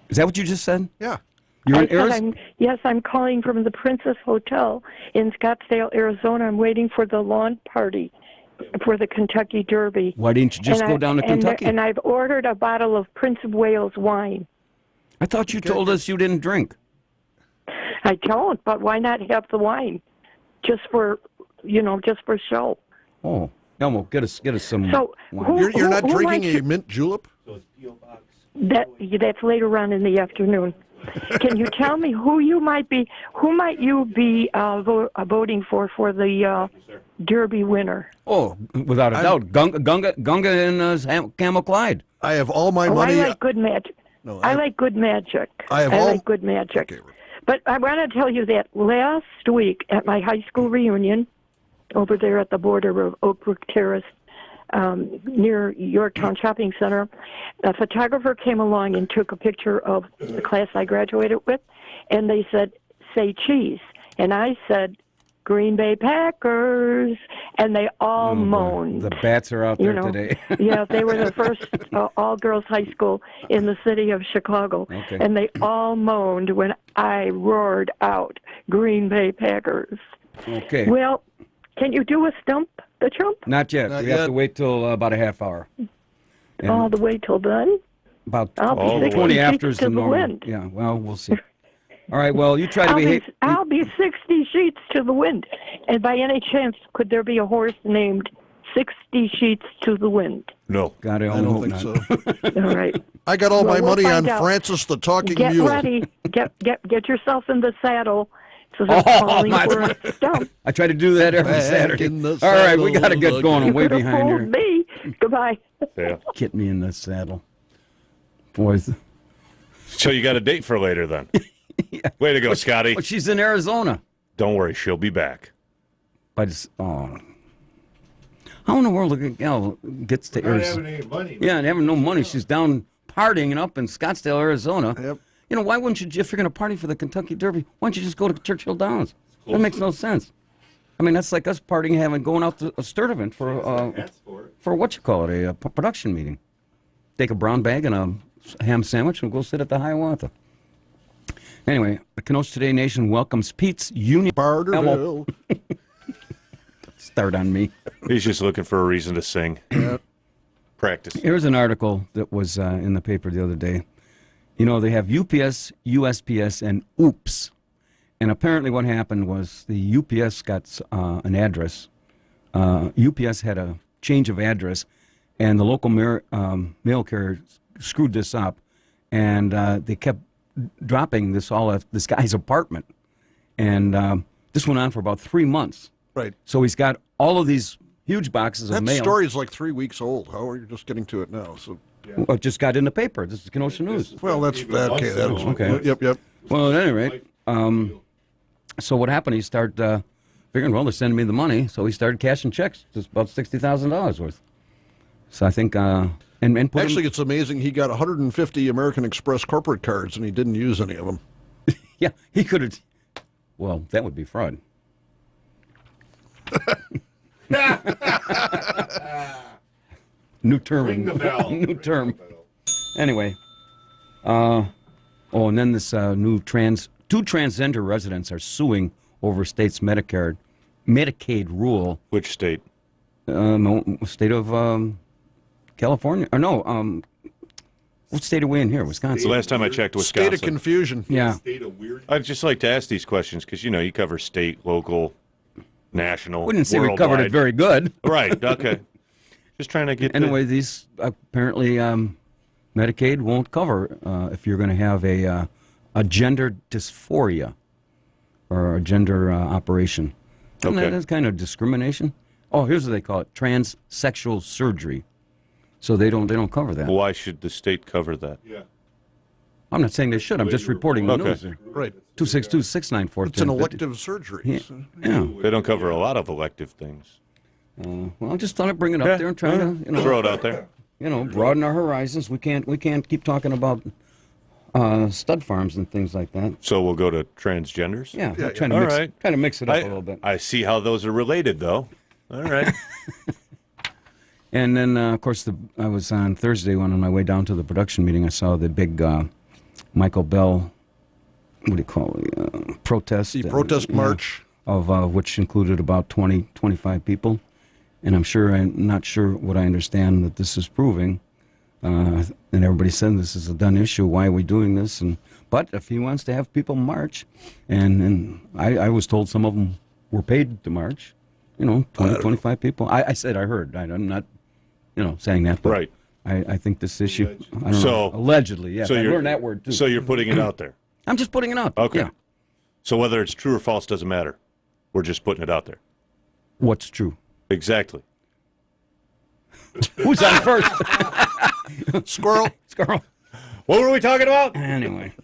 Is that what you just said? Yeah. You're I in said Arizona. yes, I'm calling from the Princess Hotel in Scottsdale, Arizona. I'm waiting for the lawn party for the Kentucky Derby. Why didn't you just And go down to Kentucky? And I've ordered a bottle of Prince of Wales wine. I thought you told us you didn't drink. I don't, but why not have the wine? Just for, just for show. Oh, Elmo, get us some So, wine. You're not who drinking might a mint julep? That's later on in the afternoon. Can you tell me who might you be voting for the Derby winner? Oh, without a doubt, Gunga and Camel Clyde. I have all my money. I like good magic. No, I like good magic. I like good magic. Okay. But I want to tell you that last week at my high school reunion, over there at the border of Oak Brook Terrace, near Yorktown Shopping Center, a photographer came along and took a picture of the class I graduated with, and they said, "Say cheese," and I said, "Green Bay Packers," and they all moaned. The bats are out there today. Yeah, they were the first all-girls high school in the city of Chicago, Okay. and they all moaned when I roared out, "Green Bay Packers." Okay. Well, can you do a stump the chump? Not yet. We have to wait till about a half hour. And All the way till then? about I'll be 20 60 after is to the the normal. wind. Yeah, well, we'll see. All right, well, you try to behave. I'll be 60 sheets to the wind. And by any chance, could there be a horse named 60 sheets to the wind? No. God, I I don't hope think not. so. All right. I got all Well, my we'll money find on out. Francis the Talking Get Mule. ready. Get yourself in the saddle. So Oh, they're calling my- for a stump. I try to do that every Back Saturday. in the All right, we got to saddle get going. I'm You way could have behind fooled here. me. Goodbye. Yeah. Get me in the saddle. Boys. So you got a date for later then? Way to go, Scotty. Oh, she's in Arizona. Don't worry, she'll be back. But how in the world a gal gets to Not Arizona? having any money. Yeah, and having no money. She's down partying up in Scottsdale, Arizona. Yep. You know, why wouldn't you, if you're going to party for the Kentucky Derby, why don't you just go to Churchill Downs? That makes no sense. I mean, that's like us partying, going out to a Sturtevant for what you call it, a production meeting. Take a brown bag and a ham sandwich and go sit at the Hiawatha. Anyway, the Kenosha Today Nation welcomes Pete's Union. Barterville. Start on me. He's just looking for a reason to sing. Practice. Here's an article that was in the paper the other day. You know, they have UPS, USPS, and OOPS. And apparently what happened was the UPS got an address. UPS had a change of address, and the local mail carrier screwed this up, and they kept dropping this all at this guy's apartment. And this went on for about 3 months. Right. So he's got all of these huge boxes of That mail. story is like 3 weeks old. How are you just getting to it now? So, Well, it just got in the paper. This is Kenosha News. well, that's okay. That's Okay. Yep. Well, at any rate, so what happened? He started figuring, well, they're sending me the money, so he started cashing checks, just about $60,000 worth. So I think, and put Actually, it's amazing. He got 150 American Express corporate cards, and he didn't use any of them. yeah, he could have. Well, that would be fraud. New term. Ring the bell. New term. Anyway, and then this two transgender residents are suing over state's Medicaid rule. Which state? State of California. Or no, what state are we in here? Wisconsin. The last time I checked, Wisconsin. State of confusion. Yeah. State of weird. I'd just like to ask these questions because, you cover state, local, national, We didn't say worldwide. we covered it very good. Right, okay. Just trying to get Anyway, these apparently Medicaid won't cover if you're going to have a gender dysphoria or a gender operation. Isn't Okay. that kind of discrimination? Oh, here's what they call it: transsexual surgery. So they don't cover that. Why should the state cover that? Yeah. I'm not saying they should. I'm just reporting the Okay. news. Right. 262-694. It's an elective surgery. Yeah. So- Yeah. They don't cover a lot of elective things. Well, I just thought I'd bring it up there and try to Throw it out there. broaden our horizons. We can't keep talking about stud farms and things like that. So we'll go to transgenders? Yeah, Yeah, trying to All mix, right. kind of mix it up a little bit. I see how those are related, though. All right. And then, of course, I was on Thursday when on my way down to the production meeting, I saw the big Michael Bell, what do you call it, protest. The protest march. Of which included about 20, 25 people. And I'm not sure what I understand that this is proving. And everybody said this is a done issue. Why are we doing this? But if he wants to have people march, and I was told some of them were paid to march, 20, 25 people. I said I heard. I'm not, saying that. But right. I think this issue, I don't know, allegedly, yes. So I learned that word, too. So you're putting it out there? I'm just putting it out. Okay. Yeah. So whether it's true or false doesn't matter. We're just putting it out there. What's true? Exactly. Who's on first? Squirrel. What were we talking about? Anyway.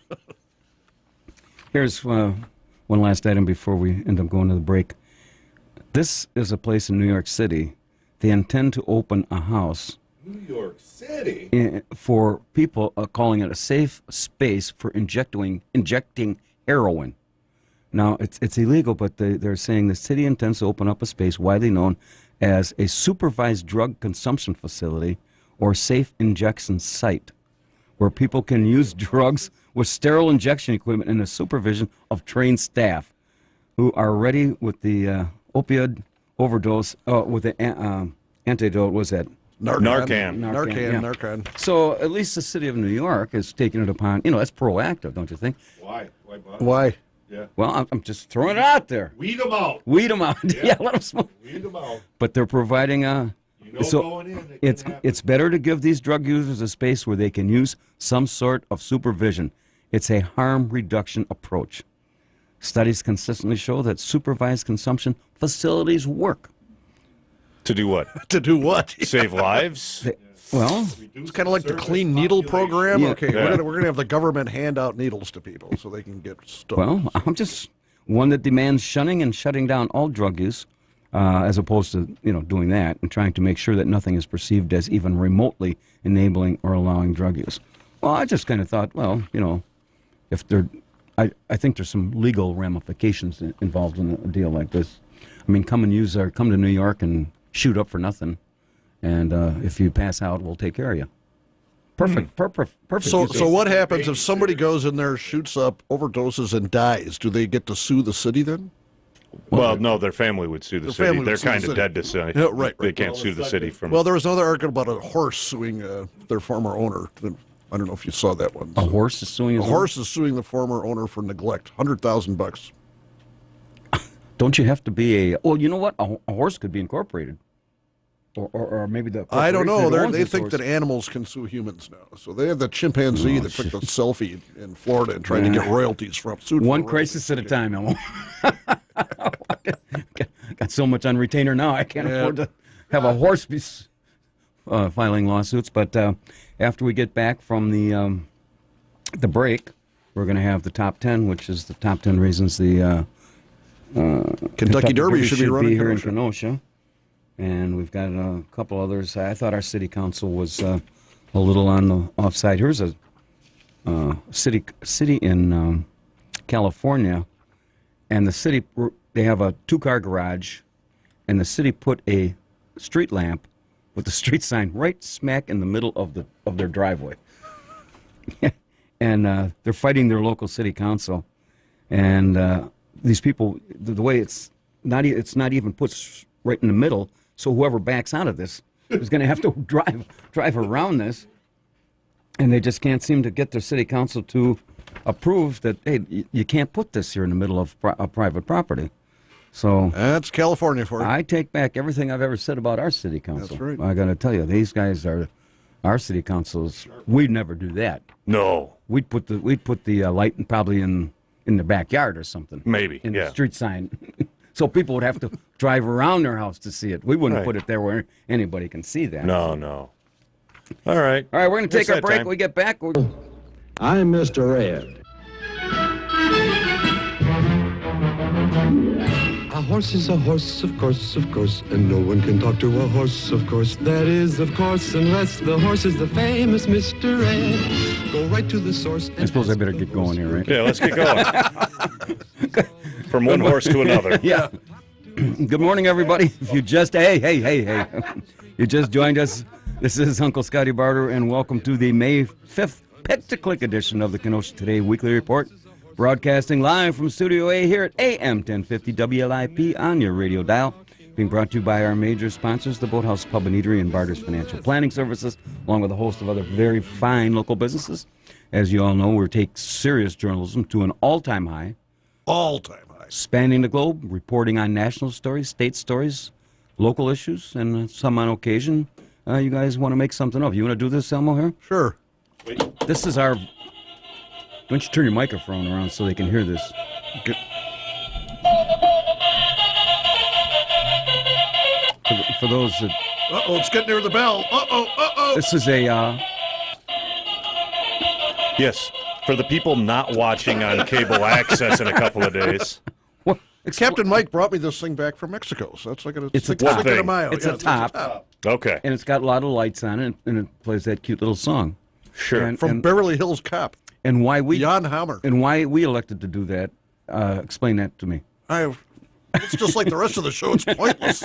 Here's one last item before we end up going to the break. This is a place in New York City. They intend to open a house. New York City? For people calling it a safe space for injecting heroin. Now, it's illegal, but they're saying the city intends to open up a space widely known as a supervised drug consumption facility or safe injection site where people can use drugs with sterile injection equipment and the supervision of trained staff who are ready with the opioid overdose, with the antidote, was that? Narcan. So at least the city of New York is taking it upon, that's proactive, don't you think? Why? Why? Yeah. Well, I'm just throwing it out there. Weed them out. Yeah, let them smoke. Weed them out. But they're providing going in, it's better to give these drug users a space where they can use some sort of supervision. It's a harm reduction approach. Studies consistently show that supervised consumption facilities work. To do what? To do what? Save lives? It's kind of like the clean needle program. Yeah. Okay, we're gonna have the government hand out needles to people so they can get stuck. Well, I'm just one that demands shunning and shutting down all drug use, as opposed to doing that and trying to make sure that nothing is perceived as even remotely enabling or allowing drug use. Well, I just kind of thought, if I think there's some legal ramifications involved in a deal like this. I mean, come to New York and shoot up for nothing. And if you pass out, we'll take care of you. Perfect. So what happens if somebody goes in there, shoots up, overdoses, and dies? Do they get to sue the city then? Well, no, their family would sue the city. They're kind of dead to say. Yeah, right. They can't sue the city from. Well, there was another article about a horse suing their former owner. I don't know if you saw that one. A horse is suing. A horse is suing the former owner for neglect. $100,000. Don't you have to be a? Well, you know what? A horse could be incorporated. Or maybe the I don't know. They think horse. that animals can sue humans now. So they have the chimpanzee that took the selfie in Florida and tried to get royalties from. One crisis at a time, Elmo. Got so much on retainer now, I can't afford to have a horse be filing lawsuits. But after we get back from the break, we're going to have the top 10, which is the top 10 reasons the Kentucky Derby should be running here in Kenosha. And we've got a couple others. I thought our city council was a little on the offside. Here's a city in California, and the city, they have a two-car garage, and the city put a street lamp with the street sign right smack in the middle of their driveway. And they're fighting their local city council, and these people, the way it's not even put right in the middle. So whoever backs out of this is going to have to drive around this, and they just can't seem to get their city council to approve that. Hey, you can't put this here in the middle of private property. So that's California for you. I take back everything I've ever said about our city council. That's right. I got to tell you, these guys are our city councils. We'd never do that. No, we'd put the light probably in the backyard or something. Maybe in the street sign. So people would have to drive around their house to see it. We wouldn't put it there where anybody can see that. No. All right. All right, we're going to take our break. When we get back. I'm Mr. Red. A horse is a horse, of course, and no one can talk to a horse, of course. That is, of course, unless the horse is the famous Mr. Red. Go right to the source. I suppose I better get going here, right? Yeah, let's get going. From one horse to another. Yeah. Good morning, everybody. If you just, hey. You just joined us. This is Uncle Scotty Barter, and welcome to the May 5th Pick-to-Click edition of the Kenosha Today Weekly Report. Broadcasting live from Studio A here at AM 1050 WLIP on your radio dial. Being brought to you by our major sponsors, the Boathouse Pub and Eatery and Barter's Financial Planning Services, along with a host of other very fine local businesses. As you all know, we take serious journalism to an all-time high. All-time high. Spanning the globe, reporting on national stories, state stories, local issues, and some on occasion. You guys want to make something of. You want to do this, Elmo, here? Sure. This is our... Why don't you turn your microphone around so they can hear this? For those that... Uh-oh, it's getting near the bell. Uh-oh. This is a... Yes, for the people not watching on cable access in a couple of days. Captain Mike brought me this thing back from Mexico, so that's like it's a top. It's a top. Okay. And it's got a lot of lights on it, and it plays that cute little song. Sure. From Beverly Hills Cop. And why we... Jan Hammer. And why we elected to do that. Explain that to me. It's just like the rest of the show. It's pointless.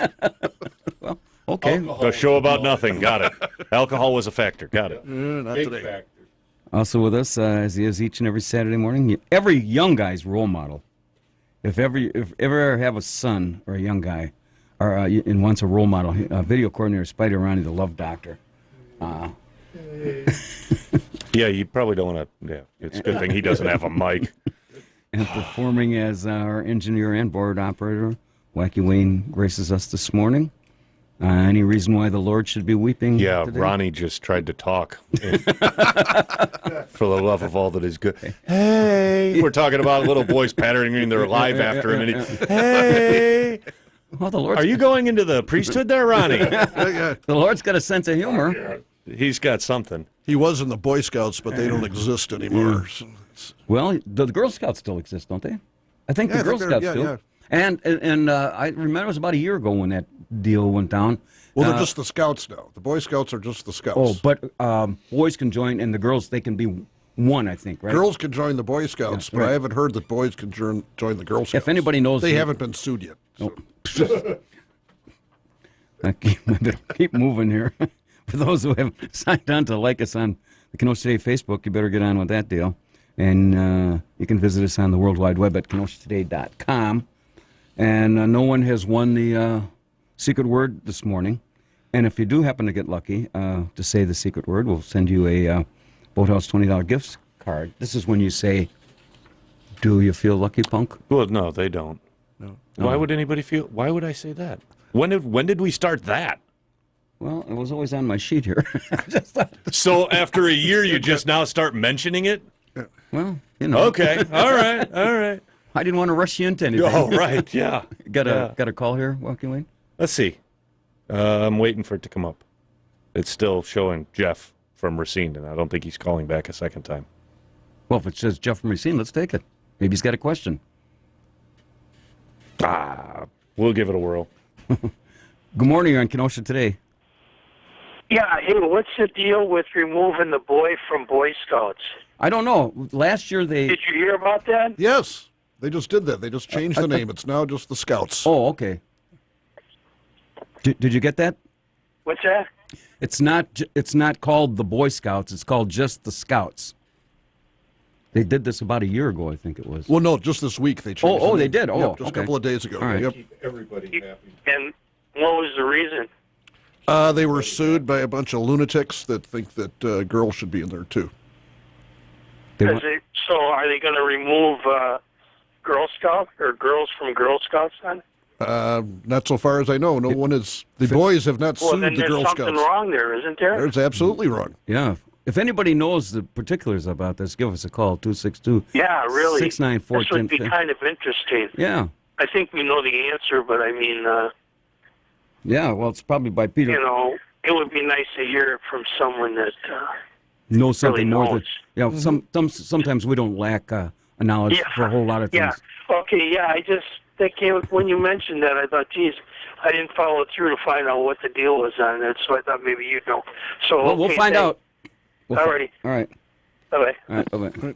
Well, okay. A show about nothing. Got it. Alcohol was a factor. Got it. Not Big today. factor. Also with us, as he is each and every Saturday morning, every young guy's role model. If ever have a son or a young guy, or and wants a role model, video coordinator Spider Ronnie, the Love Doctor. Yeah, you probably don't want to. Yeah, it's a good thing he doesn't have a mic. And performing as our engineer and board operator, Wacky Wayne graces us this morning. Any reason why the Lord should be weeping? Yeah, today? Ronnie just tried to talk. For the love of all that is good. Hey, we're talking about little boys pattering their life after him. And hey, well, the Lord's are you going into the priesthood there, Ronnie? Yeah. The Lord's got a sense of humor. He's got something. He was in the Boy Scouts, but they don't exist anymore. So well, the Girl Scouts still exist, don't they? I think the Girl Scouts do. Yeah. And I remember it was about a year ago when that deal went down. Well, they're just the Scouts now. The Boy Scouts are just the Scouts. Oh, but boys can join, and the girls, they can be one, I think, right? Girls can join the Boy Scouts, but right. I haven't heard that boys can join the Girl Scouts. If anybody knows... They haven't been sued yet. So. I keep moving here. For those who have signed on to like us on the Kenosha Today Facebook, you better get on with that deal. And you can visit us on the World Wide Web at KenoshaToday.com. And no one has won the secret word this morning. And if you do happen to get lucky to say the secret word, we'll send you a Boathouse $20 gift card. This is when you say, do you feel lucky, punk? Well, no, they don't. No. Why would anybody feel? Why would I say that? When did we start that? Well, it was always on my sheet here. So after a year, you just now start mentioning it? Well, you know. Okay. All right. I didn't want to rush you into anything. Oh, right. Yeah. Got a call here, Wacky Wayne? Let's see. I'm waiting for it to come up. It's still showing Jeff from Racine, and I don't think he's calling back a second time. Well, if it says Jeff from Racine, let's take it. Maybe he's got a question. We'll give it a whirl. Good morning. You're on Kenosha Today. Yeah, hey, what's the deal with removing the boy from Boy Scouts? I don't know. Last year they... Did you hear about that? Yes. They just did that. They just changed the name. It's now just the Scouts. Oh, okay. Did you get that? What's that? It's not called the Boy Scouts. It's called just the Scouts. They did this about a year ago, I think it was. Well, no, just this week they changed they did? Oh, yep, just okay. a couple of days ago. All right. Yep. Keep everybody happy. And what was the reason? They were sued by a bunch of lunatics that think that girls should be in there, too. So are they going to remove Girl Scout or girls from Girl Scouts then? Not so far as I know. No one is. The boys have not sued then the Girl there's Scouts. something wrong there, isn't there? There's absolutely wrong. Yeah. If anybody knows the particulars about this, give us a call, 262 Yeah, really. 694 This would be kind of interesting. Yeah. I think we know the answer, but I mean, Yeah, well, it's probably by Peter. you know, it would be nice to hear it from someone that Knows something really more knows. than... sometimes we don't lack knowledge for a whole lot of things. Yeah. Okay, yeah, I just, that came, when you mentioned that, I thought, geez, I didn't follow through to find out what the deal was on it, so I thought maybe you'd know. So, Well, we'll find out. Alrighty. All right. Bye-bye. All right, bye-bye.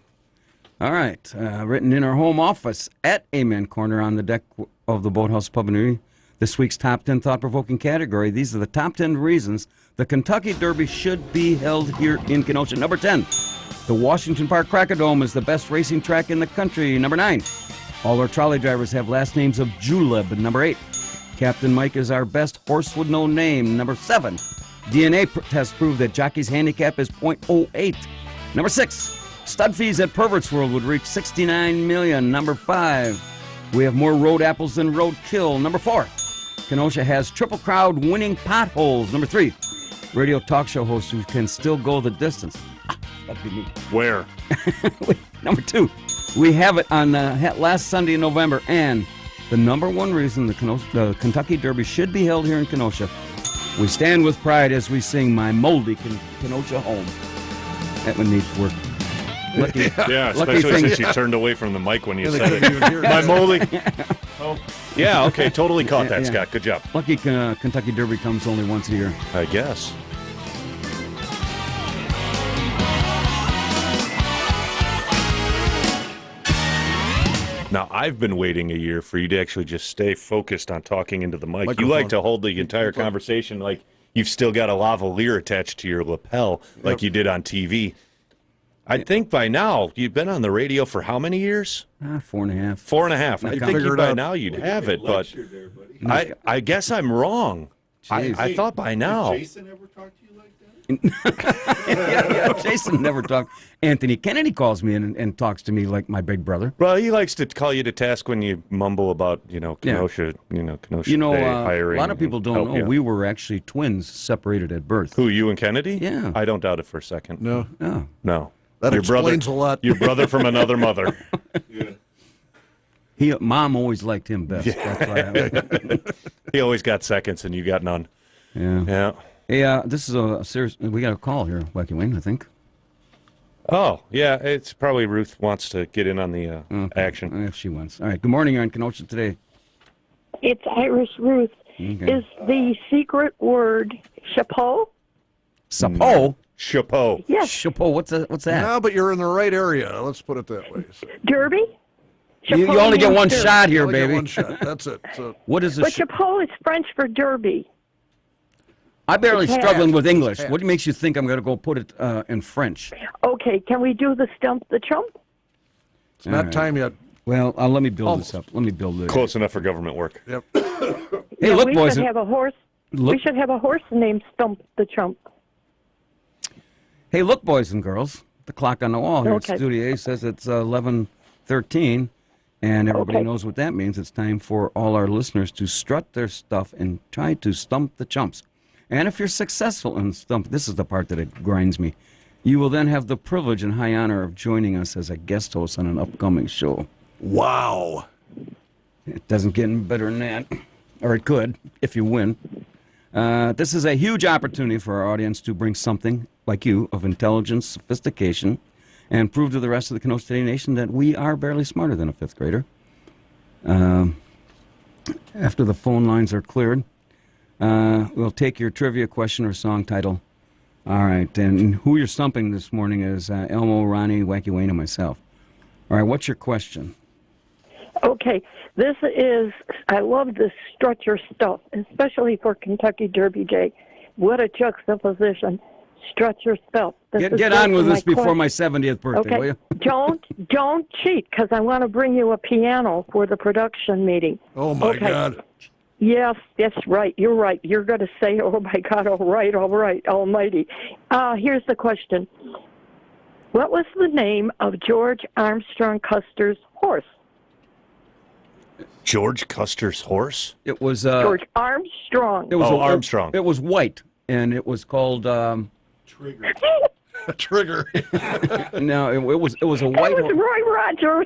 All right. Written in our home office at Amen Corner on the deck of the Boathouse Pub and Eatery. This week's top 10 thought-provoking category. These are the top 10 reasons the Kentucky Derby should be held here in Kenosha. Number 10, the Washington Park Cracker-Dome is the best racing track in the country. Number 9, all our trolley drivers have last names of Juleb. Number 8, Captain Mike is our best horse with no name. Number 7, DNA tests prove that jockey's handicap is .08. Number 6, stud fees at Pervert's World would reach $69 million. Number 5, we have more road apples than roadkill. Number 4, Kenosha has triple crowd winning potholes. Number 3, radio talk show host who can still go the distance. That'd be me. Where? Number 2, we have it on last Sunday in November. And the number one reason the Kentucky Derby should be held here in Kenosha, we stand with pride as we sing My Moldy Kenosha Home. That one needs work. Lucky, yeah, lucky especially thing. since you turned away from the mic when you said it. My moldy. Oh. Yeah, okay, totally caught that, Scott. Good job. Lucky Kentucky Derby comes only once a year. I guess. Now, I've been waiting a year for you to actually just stay focused on talking into the mic. Microphone. You like to hold the entire conversation like you've still got a lavalier attached to your lapel like you did on TV. I think by now, you've been on the radio for how many years? 4.5. 4.5. I think by now you'd have it, but I guess I'm wrong. I thought by now. Jason ever talked to you like that? yeah, Jason never talked. Anthony Kennedy calls me and talks to me like my big brother. Well, he likes to call you to task when you mumble about, Kenosha, Kenosha Day hiring. A lot of people don't know we were actually twins separated at birth. Who, you and Kennedy? Yeah. I don't doubt it for a second. No. That explains a lot. Your brother from another mother. Yeah. Mom always liked him best. Yeah. That's why he always got seconds and you got none. Yeah. Hey, this is a serious. We got a call here, Wacky Wayne, I think. Oh, yeah. It's probably Ruth wants to get in on the action. If she wants. All right. Good morning. You're on Kenosha Today. It's Irish Ruth. Okay. Is the secret word chapeau? Sapo? Chapeau. Yes. Chapeau. What's that? No, but you're in the right area. Let's put it that way. So. Derby? You only get one shot here, You only get baby. one shot. That's it. So. What is But chapeau is French for derby. I'm barely It's struggling hat. with English. Hat. What makes you think I'm going to go put it in French? Okay, can we do the stump the chump? It's not time yet. Well, let me build this up. Let me build it. Close enough for government work. Yep. Hey, look, we boys. should have a horse. We should have a horse named Stump the Chump. Hey, look, boys and girls. The clock on the wall here Okay. at Studio A says it's 11:13, and everybody Okay. knows what that means. It's time for all our listeners to strut their stuff and try to stump the chumps. And if you're successful in stump, this is the part that it grinds me. You will then have the privilege and high honor of joining us as a guest host on an upcoming show. Wow. It doesn't get any better than that. Or it could, if you win. This is a huge opportunity for our audience to bring something, like you, of intelligence, sophistication, and prove to the rest of the Kenosha City Nation that we are barely smarter than a fifth grader. After the phone lines are cleared, we'll take your trivia question or song title. All right, and who you're stumping this morning is Elmo, Ronnie, Wacky Wayne, and myself. All right, what's your question? Okay, this is, I love this strut your stuff, especially for Kentucky Derby Day. What a juxtaposition. Strut your stuff. Get on with this before my 70th birthday, Okay, will you? don't cheat, because I want to bring you a piano for the production meeting. Oh, my God. Yes, that's right. You're right. You're going to say, oh, my God, all right, almighty. Here's the question. What was the name of George Armstrong Custer's horse? George Custer's horse? It was George Armstrong. It was Armstrong. It was white, and it was called Trigger. Trigger. No, it was a white. That was Roy Rogers.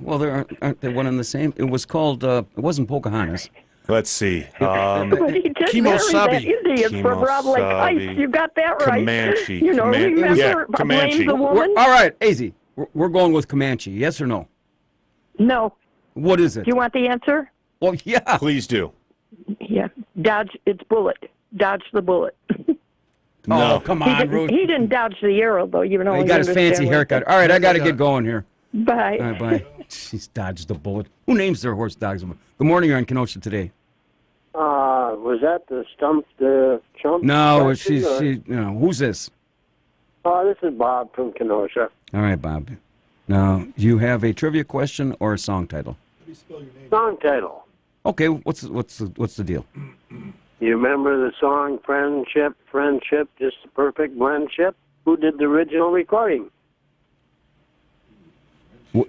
Well, aren't they one and the same? It was called. It wasn't Pocahontas. Let's see. But he did marry that Indian from Rob Lake Heights. You got that right. Comanche. You know, remember, yeah, Comanche. Blame the woman? All right, easy. We're going with Comanche. Yes or no? No. What is it? Do you want the answer? Well, yeah. Please do. Yeah. Dodge. It's bullet. Dodge the bullet. No. Oh, come on, Ruth. He didn't dodge the arrow, though. You know. He got his fancy haircut. All right, I got to get going here. Bye. All right, bye. She's dodged the bullet. Who names their horse dodges a bullet? Good morning, you're on Kenosha today. Was that the stump, the chump? No, question, who's this? This is Bob from Kenosha. All right, Bob. Now, you have a trivia question or a song title? Song title. Okay, what's the deal? You remember the song Friendship, Friendship, Just the Perfect Blendship? Who did the original recording?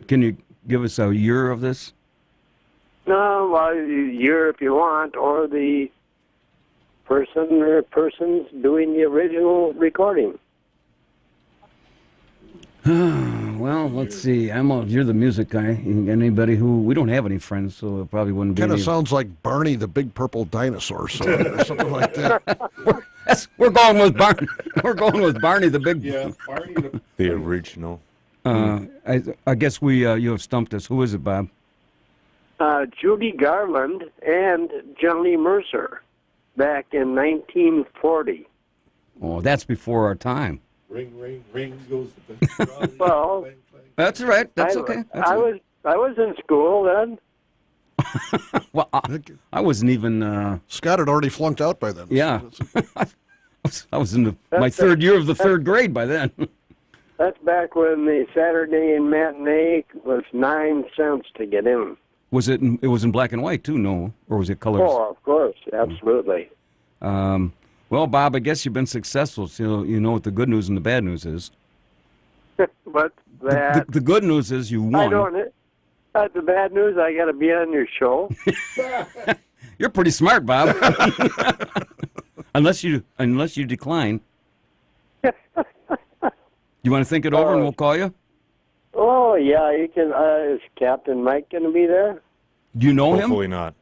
Can you give us a year of this? No, well, year if you want, or the person or persons doing the original recording. Well, let's see. You're the music guy. Anybody who we don't have any friends, so it probably wouldn't be. Kind of sounds like Barney the Big Purple Dinosaur song or something like that. We're going with Barney. We're going with Barney the Big. Yeah, Barney the original. I guess you have stumped us. Who is it, Bob? Judy Garland and Johnny Mercer, back in 1940. Oh, that's before our time. Ring, ring, ring goes the Well, that's right. That's okay. I was in school then. Well, I wasn't even. Scott had already flunked out by then. Yeah, I was in my third year of the third grade by then. That's back when the Saturday matinee was 9 cents to get in. Was it? It was in black and white too, no? Or was it colors? Oh, of course, absolutely. Well, Bob, I guess you've been successful. So you know what the good news and the bad news is. But that the good news is you won. I don't. The bad news, I got to be on your show. You're pretty smart, Bob. unless you decline. You want to think it over and we'll call you? Oh, yeah, you can. Is Captain Mike going to be there? Do you know him? Hopefully not.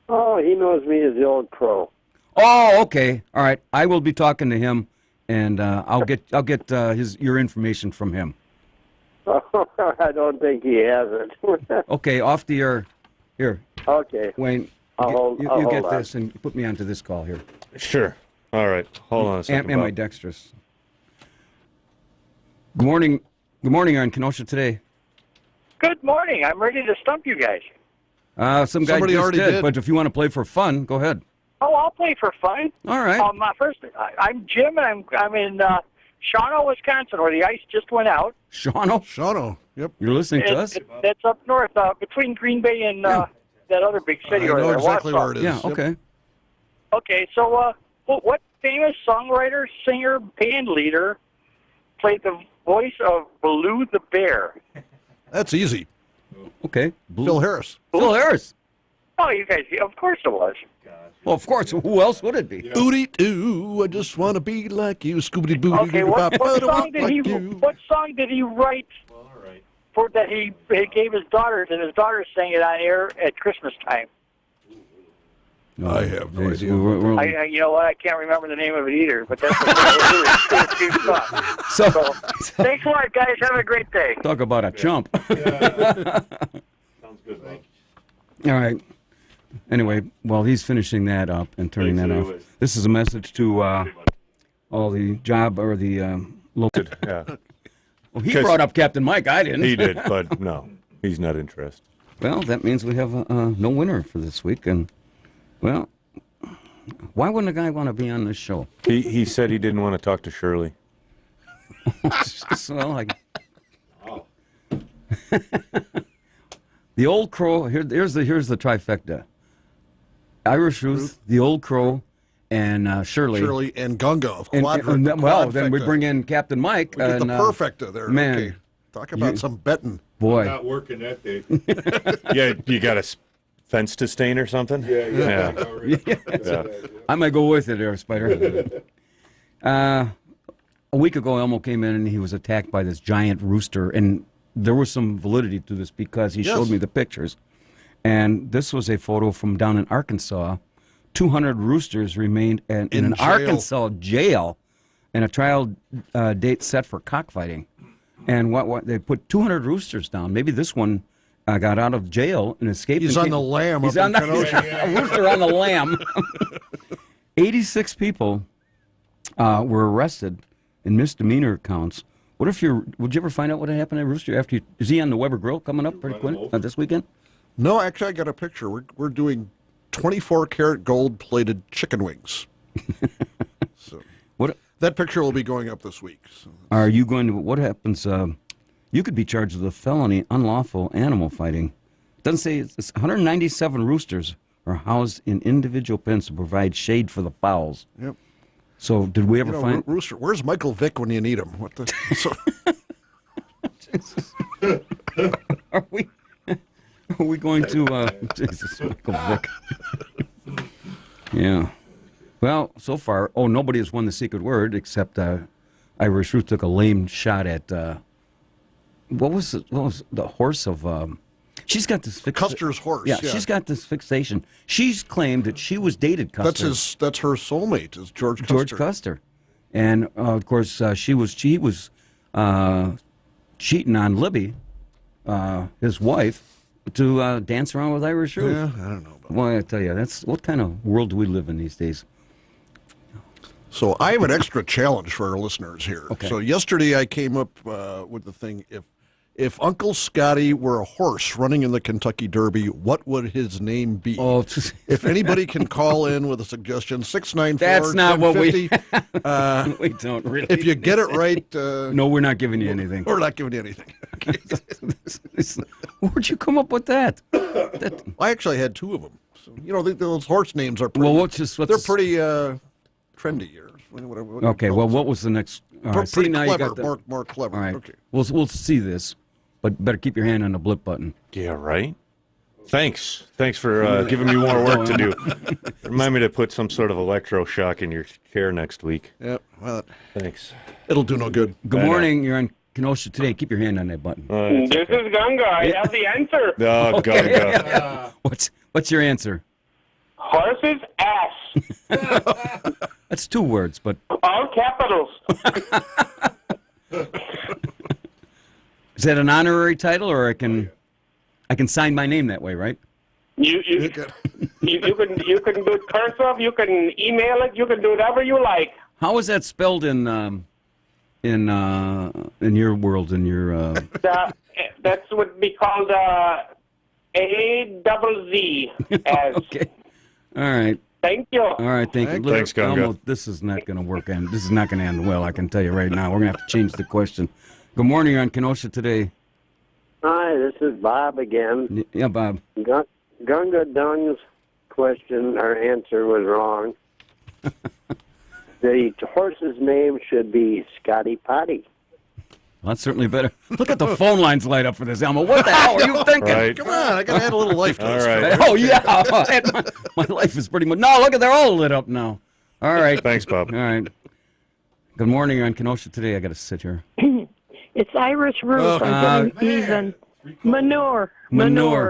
Oh, he knows me as the old crow. Oh, okay. All right. I will be talking to him, and I'll get your information from him. I don't think he has it. Okay, off the air. Here. Okay. Wayne, I'll you get hold this and put me onto this call here. Sure. All right. Hold on a second. Am I dexterous? Good morning. Good morning, on Kenosha today. Good morning. I'm ready to stump you guys. Some guy Somebody just already did. but if you want to play for fun, go ahead. Oh, I'll play for fun. All right. I'm Jim, and I'm in Shawano, Wisconsin, where the ice just went out. Shawano? Shawano, yep. You're listening to us? That's up north, between Green Bay and that other big city. I know exactly where it is. Yeah, okay. Okay, so what famous songwriter, singer, band leader played the voice of Baloo the Bear? That's easy. Okay. Phil Harris. Phil Harris. Oh, you guys, of course it was. Well, of course. Who else would it be? Booty doo, I just want to be like you. Scooby Booty. Okay, what song did he write for that he gave his daughters, and his daughters sang it on air at Christmas time? I have no idea. You know what? I can't remember the name of it either, but that's a cute song. So, thanks a lot, guys. Have a great day. Talk about a chump. Sounds good, Mike. All right. Anyway, while he's finishing that up and turning that off, this is a message to all the job or the local. Yeah. Well, he brought up Captain Mike. I didn't. He did, but no, he's not interested. Well, that means we have no winner for this week, and well, why wouldn't a guy want to be on this show? He said he didn't want to talk to Shirley. Well, the Old Crow. Here's the trifecta: Irish Ruth, the Old Crow, and Shirley. Shirley and Gunga of then we bring in Captain Mike. We get the perfecta there. Man, okay. Talk about some betting. Boy, Not working that day. Yeah, you got a fence to stain or something? Yeah. I might go with it there, Spider. A week ago, Elmo came in and he was attacked by this giant rooster, and there was some validity to this because he showed me the pictures. And this was a photo from down in Arkansas. 200 roosters remained in an jail. Arkansas jail, and a trial date set for cockfighting. And what they put 200 roosters down. Maybe this one got out of jail and escaped. He's on the lam. He's up on in the Kenosha. a rooster on the lam. 86 people were arrested in misdemeanor counts What if would you ever find out what happened at Rooster after is he on the Weber Grill coming up pretty quick this weekend? No, actually, I got a picture. We're doing 24-karat gold-plated chicken wings. So that picture will be going up this week. So are you going to? What happens? You could be charged with a felony unlawful animal fighting. It doesn't say it's 197 roosters are housed in individual pens to provide shade for the fowls. Yep. So did we ever find Rooster? Where's Michael Vick when you need him? What the? Are we going to? Jesus, Michael Vick. Yeah. Well, so far, nobody has won the secret word except Irish Ruth took a lame shot at what was the horse of? She's got this Custer's horse. Yeah, she's got this fixation. She's claimed that she was dated Custer. That's her soulmate, is George Custer. George Custer, and of course she was cheating on Libby, his wife, to dance around with Irish Ruth. Yeah, I don't know. Well, I tell you, that's what kind of world do we live in these days? So I have an extra challenge for our listeners here. Okay. So yesterday I came up with the thing, if Uncle Scotty were a horse running in the Kentucky Derby, what would his name be? Oh, if anybody can call in with a suggestion, 694-1050. That's not what we don't really. If you get it right. No, we're not giving you anything. We're not giving you anything. Okay. Where'd you come up with that? I actually had two of them. So, those horse names are pretty, they're pretty trendy here. Okay, well, what was the next? Pretty clever, more clever. All right, okay. We'll see this, but better keep your hand on the blip button. Yeah, right. Thanks for giving me more work to do. Remind me to put some sort of electroshock in your chair next week. Yep. Well, thanks. It'll do no good. Good morning. You're on Kenosha Today. Keep your hand on that button. This is Ganga. I have the answer. Oh, Okay. Ganga. What's your answer? Horse's ass. That's 2 words, but All capitals. is that an honorary title, or I can sign my name that way, right? You can do it cursive. You can email it. You can do whatever you like. How is that spelled in your world? In your That's would be called A-double-Z. Okay. All right. Thank you. All right, thank you. Thanks, Ganga. Elmo, this is not going to work, and this is not going to end well. I can tell you right now. We're going to have to change the question. Good morning. You're on Kenosha Today. Hi, this is Bob again. Yeah, Bob. Gunga Dung's question or answer was wrong. The horse's name should be Scotty Potty. Well, that's certainly better. Look at the phone lines light up for this, Elmo. What the hell are you thinking? Right. Come on, I got to add a little life to this. All right. Oh, yeah. My life is pretty much... No, look at they're all lit up now. All right. Thanks, Bob. All right. Good morning. You're on Kenosha Today. I got to sit here. It's Irish Ruth. I'm getting even. Manure.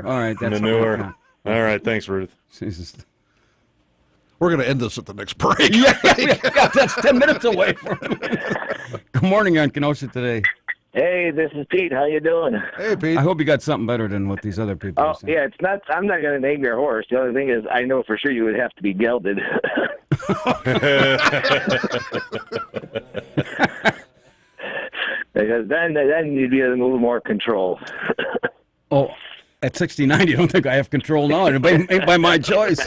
All right. That's Manure. All right. Thanks, Ruth. Jesus. We're going to end this at the next break. Yeah, that's 10 minutes away from Good morning. You're on Kenosha Today. Hey, this is Pete. How you doing? Hey, Pete. I hope you got something better than what these other people are saying. Yeah, it's not. I'm not going to name your horse. The only thing is, I know for sure you would have to be gelded. Because then you'd be in a little more control. Oh, at 69, you don't think I have control now? It ain't by my choice.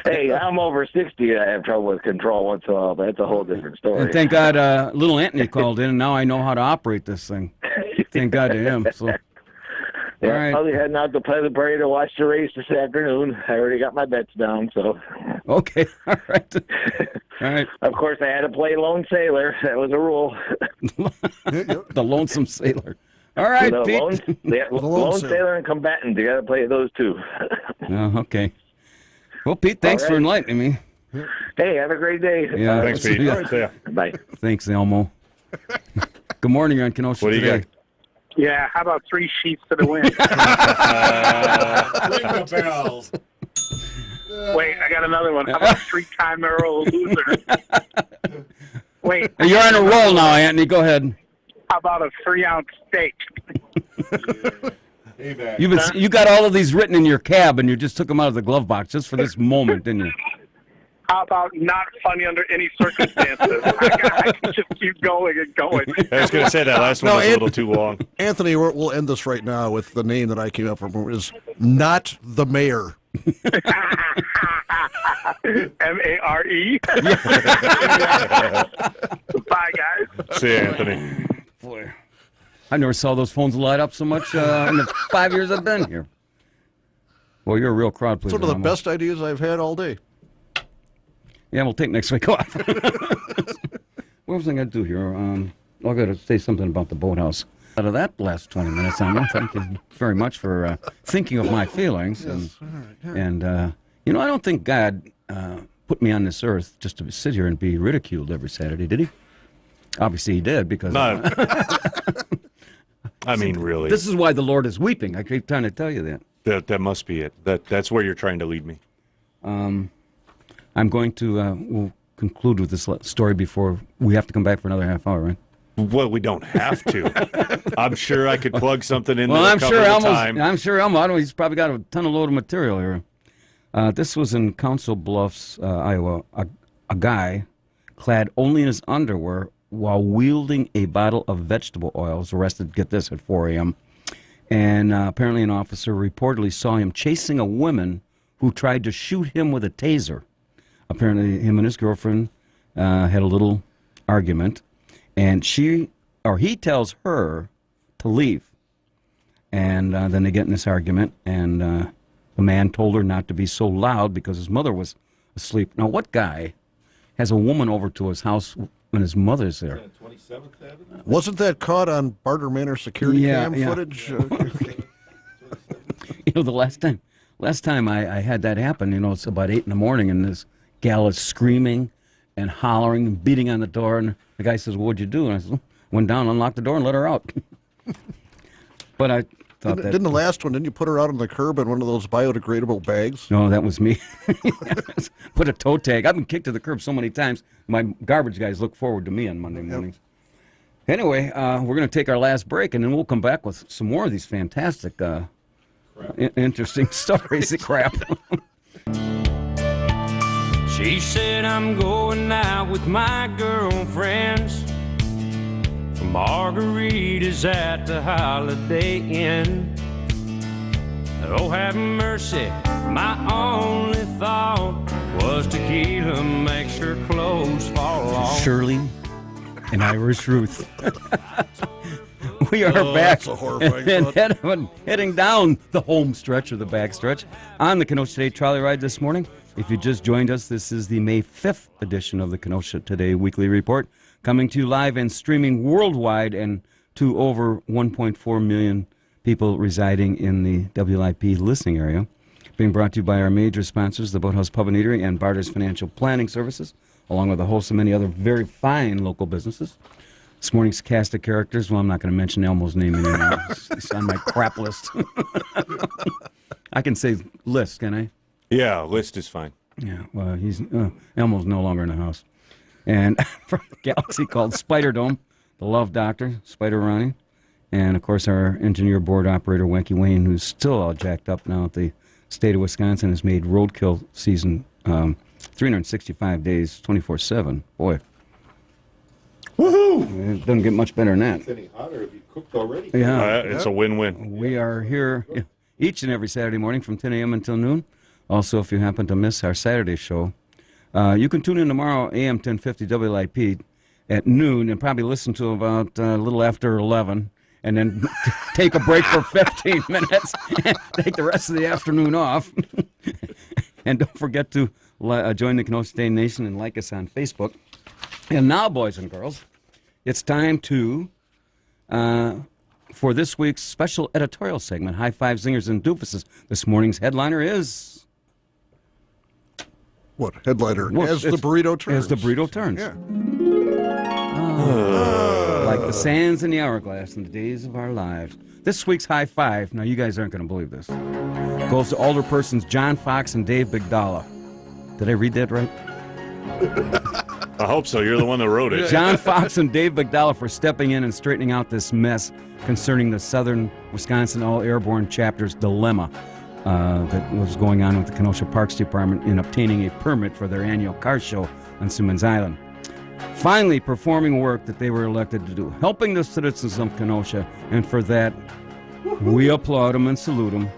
Hey, I'm over 60. I have trouble with control once in a while, but that's a whole different story. And thank God little Anthony called in, and now I know how to operate this thing. Thank God to him. So, yeah, all right. I'll be heading out to Pleasant Prairie to watch the race this afternoon. I already got my bets down, so. Okay, all right. All right. Of course, I had to play Lone Sailor. That was a rule. The Lonesome Sailor. All right, the Pete. Lone Sailor and Combatant. You got to play those two. Oh, okay. Well, Pete, thanks for enlightening me. Hey, have a great day. Yeah, thanks, Pete. Yeah. Bye. Thanks, Elmo. Good morning. You're on Kenosha What do you Today. got? Yeah, how about 3 sheets to the wind? Ring the bells. Wait, I got another one. How about 3-time Earl Loser? Wait. You're on a roll now, Anthony. Go ahead. How about a 3-ounce steak? You got all of these written in your cab, and you just took them out of the glove box just for this moment, didn't you? How about not funny under any circumstances? I can just keep going and going. I was going to say that last one was a little too long. Anthony, we'll end this right now with the name that I came up with is Not the Mayor. M-A-R-E. Bye, guys. See you, Anthony. Boy, I never saw those phones light up so much in the 5 years I've been here. Well, you're a real crowd pleaser. It's one of the best ideas I've had all day. Yeah, we'll take next week off. What was I going to do here? I got to say something about the boathouse. Out of that last 20 minutes, I thank you very much for thinking of my feelings. Yes. And you know, I don't think God put me on this earth just to sit here and be ridiculed every Saturday, did he? Obviously he did, because... I mean, really. This is why the Lord is weeping. I keep trying to tell you that. That must be it. That's where you're trying to lead me. I'm going to we'll conclude with this story before we have to come back for another half hour, right? Well, we don't have to. I'm sure I could plug something in well, there I'm a couple sure of Elmo's, time. I'm sure Elmo, I don't know, he's probably got a ton of load of material here. This was in Council Bluffs, Iowa. A guy clad only in his underwear while wielding a bottle of vegetable oil was arrested, get this, at 4 a.m. And apparently an officer reportedly saw him chasing a woman who tried to shoot him with a taser. Apparently him and his girlfriend had a little argument, and he tells her to leave. And then they get in this argument, and the man told her not to be so loud because his mother was asleep. Now, what guy has a woman over to his house when his mother's there? Wasn't that caught on Barter Manor security cam footage? You know, the last time I had that happen, you know, it's about 8 in the morning, and this gal is screaming and hollering and beating on the door, and the guy says, well, what'd you do? And I said, went down, unlocked the door, and let her out. But I thought didn't the last one, didn't you put her out on the curb in one of those biodegradable bags? No, that was me. Put a toe tag. I've been kicked to the curb so many times. My garbage guys look forward to me on Monday mornings. Anyway, we're going to take our last break, and then we'll come back with some more of these fantastic, interesting stories of crap. She said, I'm going out with my girlfriends for margaritas at the Holiday Inn. Oh, have mercy, my only thought was tequila makes her clothes fall off. Shirley and Irish Ruth. We are back that's a horrifying thought. heading down the home stretch or the back stretch on the Kenosha Today Trolley Ride this morning. If you just joined us, this is the May 5th edition of the Kenosha Today Weekly Report, coming to you live and streaming worldwide and to over 1.4 million people residing in the WLIP listening area. Being brought to you by our major sponsors, the Boathouse Pub and Eatery and Barter's Financial Planning Services, along with a host of many other very fine local businesses. This morning's cast of characters, well, I'm not going to mention Elmo's name anymore. It's on my crap list. I can say list, can I? Yeah, list is fine. Yeah, well, Elmo's no longer in the house. And from a galaxy called Spider Dome, the Love Doctor, Spider Ronnie, and, of course, our engineer board operator, Wanky Wayne, who's still all jacked up now at the state of Wisconsin, has made roadkill season 365 days, 24/7. Boy. Woohoo! It doesn't get much better than that. It's any hotter if you cooked already. Yeah. It's a win-win. We are here each and every Saturday morning from 10 a.m. until noon. Also, if you happen to miss our Saturday show, you can tune in tomorrow, AM 1050 WLIP, at noon, and probably listen to about a little after 11, and then take a break for 15 minutes, and take the rest of the afternoon off. And don't forget to join the Kenosha Today Nation and like us on Facebook. And now, boys and girls, it's time for this week's special editorial segment, High Five Zingers and Doofuses. This morning's headliner is... What headliner? As the burrito turns. As the burrito turns. Yeah. Like the sands in the hourglass in the days of our lives. This week's high five, now you guys aren't going to believe this, goes to alderpersons John Fox and Dave Bigdala. Did I read that right? I hope so. You're the one that wrote it. John Fox and Dave Bigdala for stepping in and straightening out this mess concerning the Southern Wisconsin All Airborne Chapter's dilemma. that was going on with the Kenosha Parks Department in obtaining a permit for their annual car show on Simmons Island. Finally performing work that they were elected to do, helping the citizens of Kenosha, and for that, we applaud them and salute them.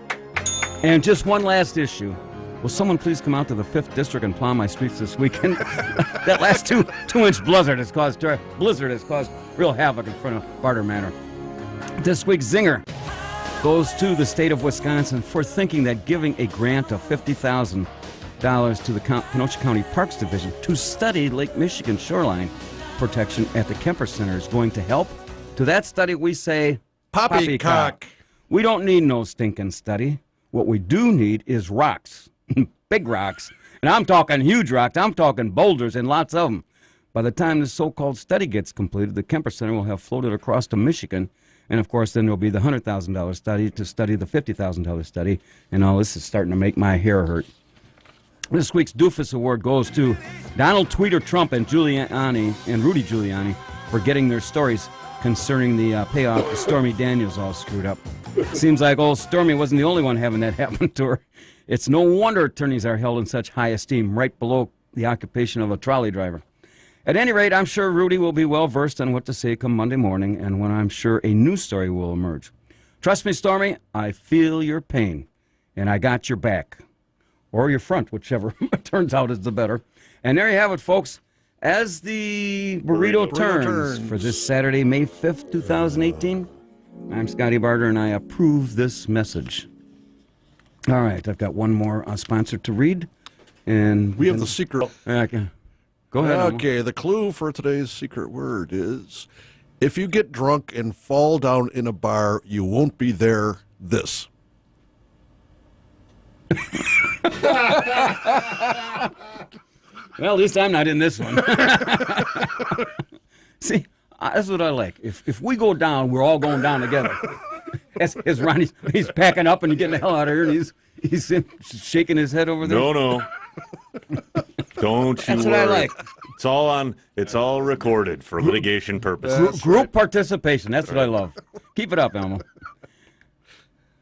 And just one last issue. Will someone please come out to the 5th District and plow my streets this weekend? That last two-inch blizzard has caused real havoc in front of Barter Manor. This week's zinger goes to the state of Wisconsin for thinking that giving a grant of $50,000 to the Kenosha County Parks Division to study Lake Michigan shoreline protection at the Kemper Center is going to help. To that study, we say, Poppycock. We don't need no stinking study. What we do need is rocks, big rocks. And I'm talking huge rocks. I'm talking boulders and lots of them. By the time this so-called study gets completed, the Kemper Center will have floated across to Michigan. And, of course, then there'll be the $100,000 study to study the $50,000 study. And all this is starting to make my hair hurt. This week's Doofus Award goes to Donald Tweeter Trump and Rudy Giuliani for getting their stories concerning the payoff to Stormy Daniels all screwed up. Seems like old Stormy wasn't the only one having that happen to her. It's no wonder attorneys are held in such high esteem, right below the occupation of a trolley driver. At any rate, I'm sure Rudy will be well versed on what to say come Monday morning, and when I'm sure a new story will emerge. Trust me, Stormy, I feel your pain, and I got your back. Or your front, whichever turns out is the better. And there you have it, folks. As the burrito turns for this Saturday, May 5th, 2018, I'm Scotty Barter, and I approve this message. All right, I've got one more sponsor to read. And we have the secret. Okay. Go ahead. Okay, the clue for today's secret word is, if you get drunk and fall down in a bar, you won't be there this. Well, at least I'm not in this one. See, that's what I like. If we go down, we're all going down together. As Ronnie's he's packing up and getting the hell out of here, and he's shaking his head over there. No. Don't you That's worry. what I like. It's all recorded for litigation purposes. Group participation. That's what I love. Keep it up, Elmo.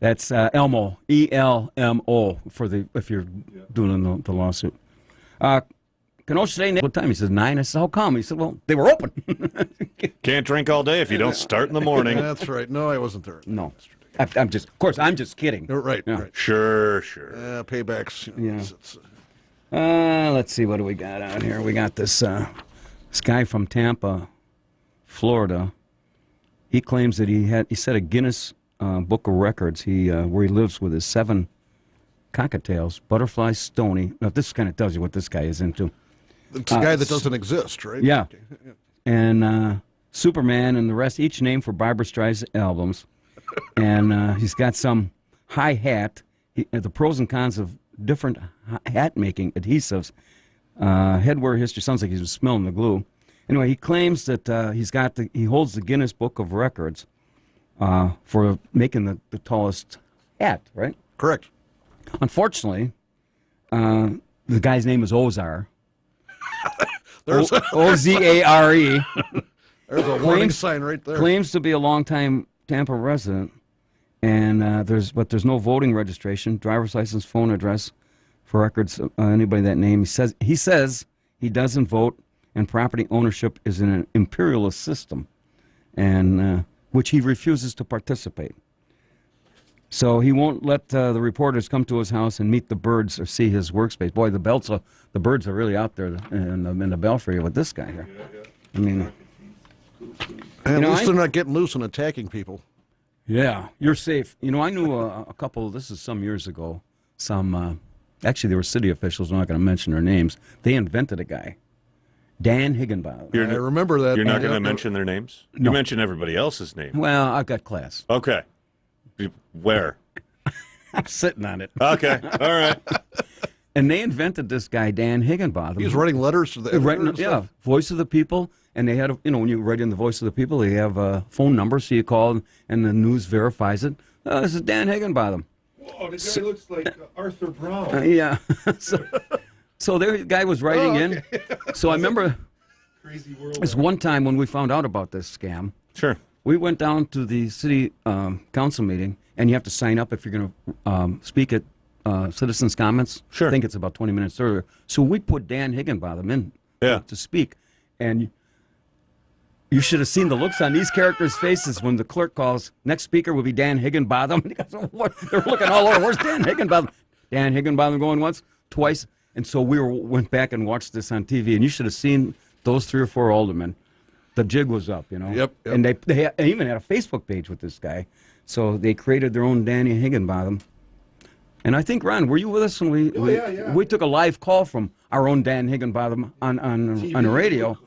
That's Elmo, E-L-M-O, if you're doing the lawsuit. Kenosha today, what time? He says 9. I said, how come? He said, well, they were open. Can't drink all day if you don't start in the morning. That's right. No, I wasn't there. No. I'm just kidding. Right, yeah. right. Sure. Paybacks. Yeah. Let's see, what do we got out here? We got this guy from Tampa, Florida. He claims that he set a Guinness Book of Records. Where he lives with his 7 cockatiels, butterfly, stony. Now, this kind of tells you what this guy is into. It's a guy that doesn't exist, right? Yeah. Okay. And Superman and the rest, each named for Barbra Streisand albums. And he's got some high hat. The pros and cons of different hat-making adhesives. Headwear history sounds like he's smelling the glue. Anyway, he claims that he holds the Guinness Book of Records for making the tallest hat, right? Correct. Unfortunately, the guy's name is Ozar. There's O-Z-A-R-E. There's a warning sign right there. Claims to be a longtime Tampa resident, and there's no voting registration, driver's license, phone address for records. Anybody that name. He says he doesn't vote, and property ownership is in an imperialist system, and which he refuses to participate. So he won't let the reporters come to his house and meet the birds or see his workspace. Boy, the birds are really out there in the belfry with this guy here. I mean, at least they're not getting loose and attacking people. Yeah, you're safe. I knew a couple. This is some years ago. Actually, they were city officials. I'm not going to mention their names. They invented a guy, Dan Higginbotham. I remember that. You're not going to mention their names? No. You mention everybody else's name. Well, I've got class. Okay. Where? I'm sitting on it. Okay. All right. And they invented this guy, Dan Higginbotham. He's writing letters to the editor. Yeah, Voice of the People. And they had, when you write in the Voice of the People, they have a phone number, so you call and the news verifies it. This is Dan Higginbotham. Whoa, the guy looks like Arthur Brown. Yeah. So the guy was writing in. So I remember this one time when we found out about this scam. Sure. We went down to the city council meeting, and you have to sign up if you're going to speak at Citizens Comments. Sure. I think it's about 20 minutes earlier. So we put Dan Higginbotham in to speak, and you should have seen the looks on these characters' faces when the clerk calls, next speaker will be Dan Higginbotham. And he goes, what? They're looking all over. Where's Dan Higginbotham? Dan Higginbotham going once, twice. And so we went back and watched this on TV, and you should have seen those 3 or 4 aldermen. The jig was up, you know. Yep. And they even had a Facebook page with this guy. So they created their own Danny Higginbotham. And I think, Ron, were you with us when we took a live call from our own Dan Higginbotham on the radio?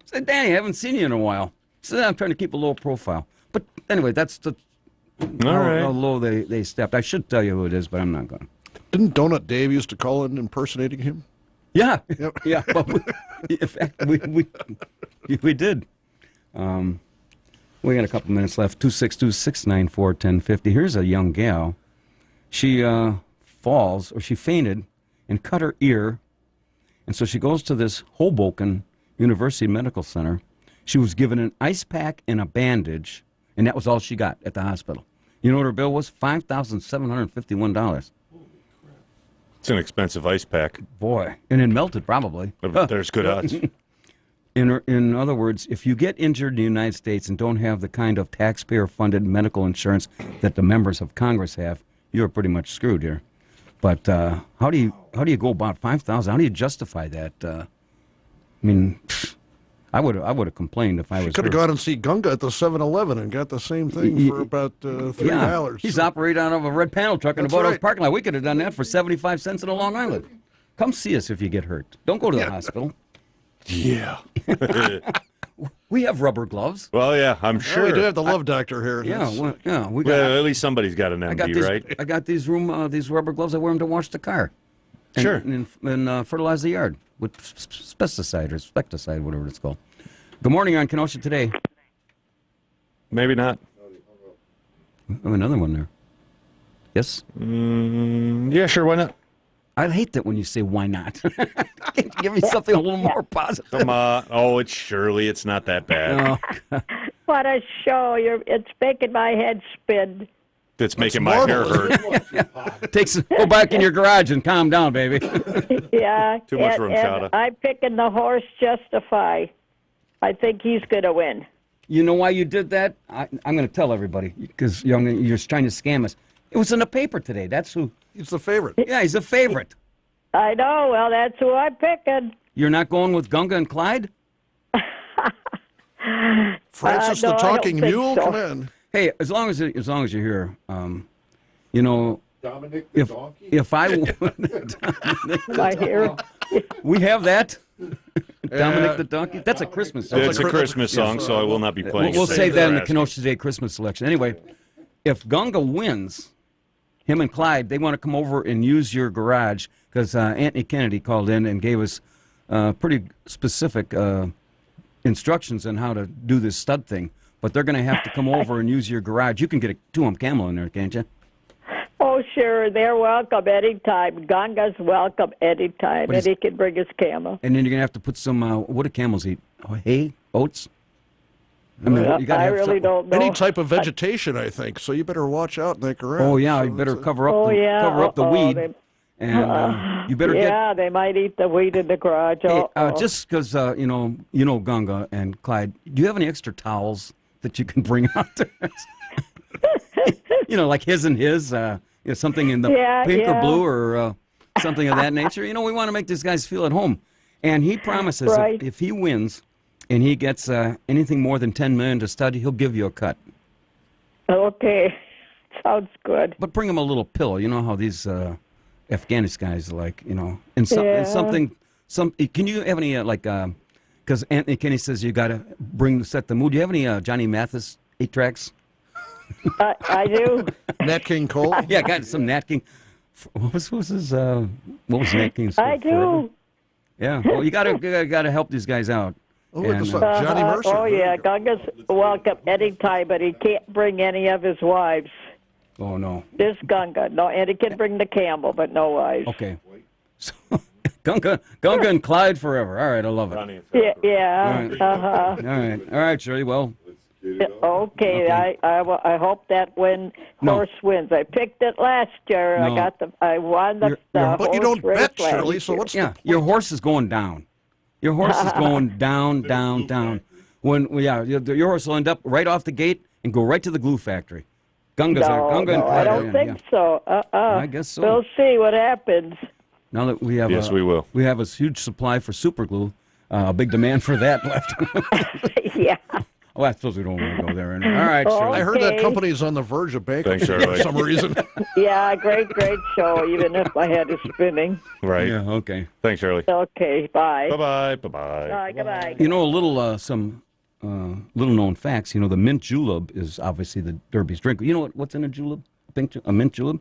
Said, Danny, I haven't seen you in a while. Said, I'm trying to keep a low profile. But anyway, that's how low they stepped. I should tell you who it is, but I'm not going to. Didn't Donut Dave used to call in impersonating him? Yeah, Yep. yeah. But in fact, we did. We got a couple minutes left. 262-694-1050. Here's a young gal. She falls, or she fainted, and cut her ear. And so she goes to this Hoboken University Medical Center. She was given an ice pack and a bandage, and that was all she got at the hospital. You know what her bill was? $5,751. It's an expensive ice pack. Boy, and it melted probably. There's good odds. In other words, if you get injured in the United States and don't have the kind of taxpayer-funded medical insurance that the members of Congress have, you're pretty much screwed here. But how do you go about $5,000? How do you justify that? I mean, I would have complained if I was. Could have gone and see Gunga at the 7-Eleven and got the same thing for about $3. Yeah, he's operating out of a red panel truck in a boathouse parking lot. We could have done that for 75 cents in a Long Island. Come see us if you get hurt. Don't go to the hospital. Yeah. We have rubber gloves. Well, yeah, I'm sure. We do have the love doctor here. Yeah, we got. Well, at least somebody's got an MD, right? I got these rubber gloves. I wear them to wash the car. And, Sure. And fertilize the yard with pesticide or specticide, whatever it's called. Good morning on Kenosha Today. Maybe not. I have another one there. Yes? Yeah, sure, why not? I hate that when you say, why not? Can't you give me something a little more positive? Come on. Oh, it's not that bad. Oh, What a show. It's making my head spin. It's making my hair hurt. Go back in your garage and calm down, baby. Yeah. Too much and RumChata. I'm picking the horse Justify. I think he's going to win. You know why you did that? I'm going to tell everybody, because you're trying to scam us. It was in the paper today. That's who. He's the favorite. Yeah, he's a favorite. I know. Well, that's who I'm picking. You're not going with Gunga and Clyde? Francis no, the I Talking don't think Mule? so. Come in. Hey, as long as you're here, you know, Dominic the Donkey? if I I hear. we have that. Dominic the Donkey. That's a Christmas song. It's a Christmas song, so I will not be playing We'll it. save that in the Kenosha Today Christmas selection. Anyway, if Gunga wins, him and Clyde, they want to come over and use your garage because Anthony Kennedy called in and gave us pretty specific instructions on how to do this stud thing. But they're going to have to come over and use your garage. You can get a 2-ump camel in there, can't you? Oh, sure. They're welcome anytime. Gunga's welcome anytime. And he can bring his camel. And then you're going to have to put some, what do camels eat? Hay? Oats? I mean, you gotta I have really don't know. Any type of vegetation, I think. So you better watch out in that garage. Oh, yeah, So you better that's cover up the weed. And you better Yeah, they might eat the weed in the garage. Hey, Uh-oh. just because you know Gunga and Clyde, do you have any extra towels that you can bring out there? Like his and his, something in the pink or blue or something of that nature. We want to make these guys feel at home. And he promises if he wins and he gets anything more than $10 million to study, he'll give you a cut. Okay, sounds good. But bring him a little pill. You know how these Afghanistan guys like, and something. Can you have any because Anthony Kenny says you got to set the mood. Do you have any Johnny Mathis 8-tracks? I do. Nat King Cole? Yeah, I got some Nat King. What was Nat King's? I do. Forever? Yeah. Well, you gotta help these guys out. Oh, look at Johnny Mercer. Oh, yeah. Gunga's welcome anytime, but he can't bring any of his wives. Oh, no. This Gunga. No, and he can bring the camel, but no wives. Okay. So, Gunga and Clyde forever. All right, I love it. Yeah. All right. All right, Shirley. Well, Okay, I hope that horse wins. I picked it last year. No. I won the but you don't horse bet, race last Shirley. So year. what's the point? Your horse is going down. Your horse is going down, down, down. Your horse will end up right off the gate and go right to the glue factory. Gunga's No, I don't think so. I guess so. We'll see what happens. Now that we have we will. We have a huge supply for super glue. A big demand for that left. Yeah. Well, I suppose we don't want to go there. Anyway. All right, Shirley. I heard that company's on the verge of bankruptcy Thanks, for Shirley. some reason. Yeah, great show, even if my head is spinning. Right. Yeah, okay. Thanks, Shirley. Okay, bye. Bye-bye. Bye-bye. Bye, goodbye. You know, a little some little known facts. You know, the mint julep is obviously the Derby's drink. You know what's in a julep? A mint julep?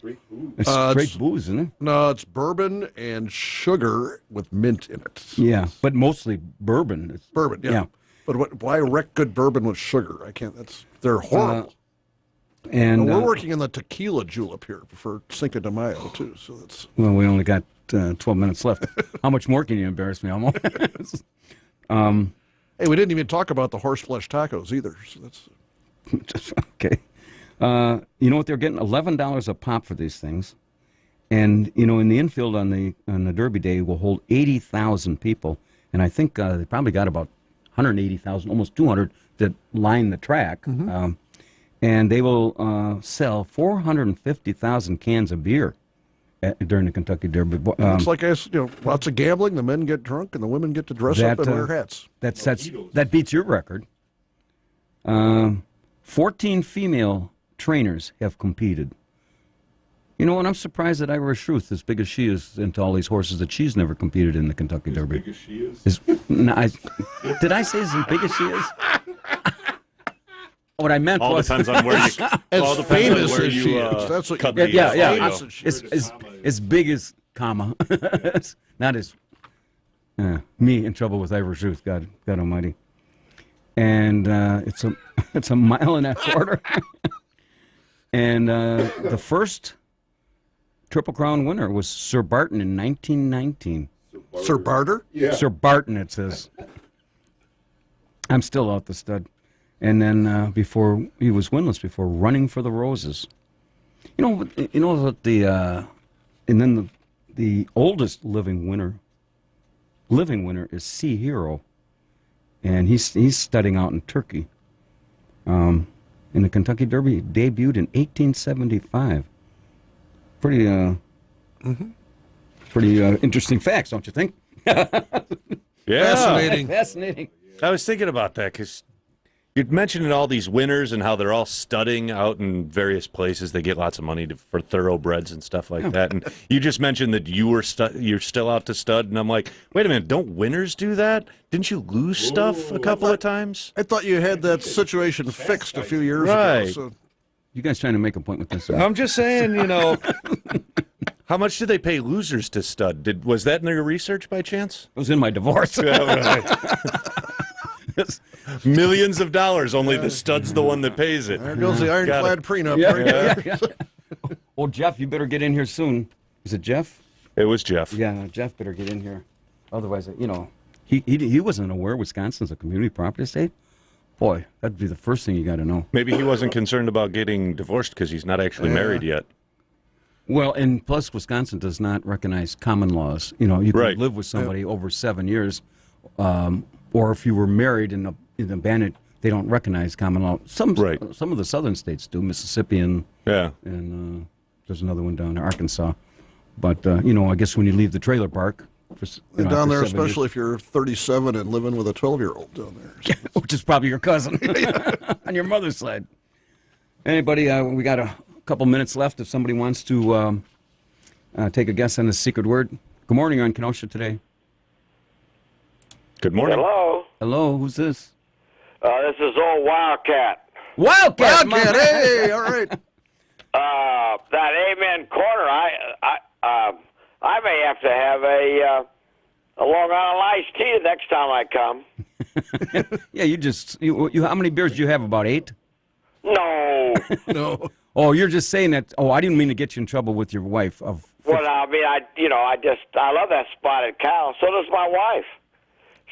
It's straight booze, isn't it? No, it's bourbon and sugar with mint in it. Yeah, but mostly bourbon. It's, Bourbon, yeah. But why wreck good bourbon with sugar? I can't. They're horrible. And we're working in the tequila julep here for Cinco de Mayo too. So that's well, we only got 12 minutes left. How much more can you embarrass me, Elmo? Hey, we didn't even talk about the horse flesh tacos either. So that's okay. You know what they're getting? $11 a pop for these things, and you know in the infield on the Derby Day will hold 80,000 people, and I think they probably got about 180,000, almost 200 that line the track, and they will sell 450,000 cans of beer during the Kentucky Derby. it's like lots of gambling. The men get drunk and the women get to dress up and wear hats. That beats your record. 14 female trainers have competed. You know what? I'm surprised that Irish Ruth, as big as she is into all these horses, that she's never competed in the Kentucky Derby. As big as she is? Did I say as big as she is? What I meant all was... depends on where you... As famous as she is. That's what cut you the as big as, comma. Not as... me in trouble with Irish Ruth, God almighty. And it's a mile and a quarter. And the first Triple Crown winner was Sir Barton in 1919. Sir Barter? Yeah. Sir Barton, it says. I'm still out the stud. And then before he was winless before Running for the Roses. You know what and then the oldest living winner is Sea Hero. And he's studying out in Turkey. In the Kentucky Derby, debuted in 1875. Pretty interesting facts, don't you think? Yeah. Fascinating. I was thinking about that because you'd mentioned all these winners and how they're all studding out in various places. They get lots of money for thoroughbreds and stuff like that. And you just mentioned that you're still out to stud, and I'm like, wait a minute, don't winners do that? Didn't you lose stuff a couple of times? I thought you had that situation fixed a few years ago. So. You guys trying to make a point with this? I'm just saying, how much did they pay losers to stud? Was that in your research by chance? It was in my divorce. Yeah, right. Millions of dollars, only the stud's the one that pays it. There goes the ironclad prenup. Yeah. Well, Jeff, you better get in here soon. Is it Jeff? It was Jeff. Yeah, Jeff better get in here. Otherwise, he wasn't aware Wisconsin's a community property state. Boy, that'd be the first thing you got to know. Maybe he wasn't concerned about getting divorced because he's not actually married yet. Well, and plus Wisconsin does not recognize common laws. You can live with somebody over 7 years, or if you were married in a bandit, they don't recognize common law. Some of the southern states do, Mississippi and there's another one down there, Arkansas. But I guess when you leave the trailer park. And down there, especially if you're 37 and living with a 12-year-old down there. Which is probably your cousin on your mother's side. Anybody, we got a couple minutes left if somebody wants to take a guess on the secret word. Good morning on Kenosha today. Good morning. Hello, who's this? This is old Wildcat. Wildcat, hey, all right. That Amen corner, I may have to have a Long Island iced tea the next time I come. Yeah, how many beers do you have? About 8? No. No. Oh, you're just saying that. Oh, I didn't mean to get you in trouble with your wife. Well, I mean, I love that spotted cow. So does my wife.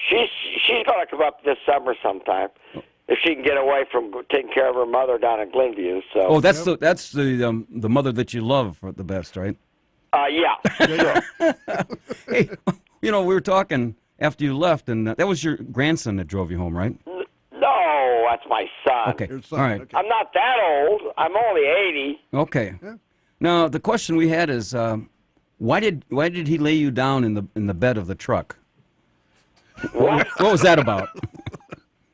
She's going to come up this summer sometime. if she can get away from taking care of her mother down in Glenview. So. Oh, that's the mother that you love for the best, right? Yeah. Sure. Hey, we were talking after you left, and that was your grandson that drove you home, right? No, that's my son. Okay. All right. Okay. I'm not that old. I'm only 80. Okay. Yeah. Now the question we had is, why did he lay you down in the bed of the truck? What? What was that about?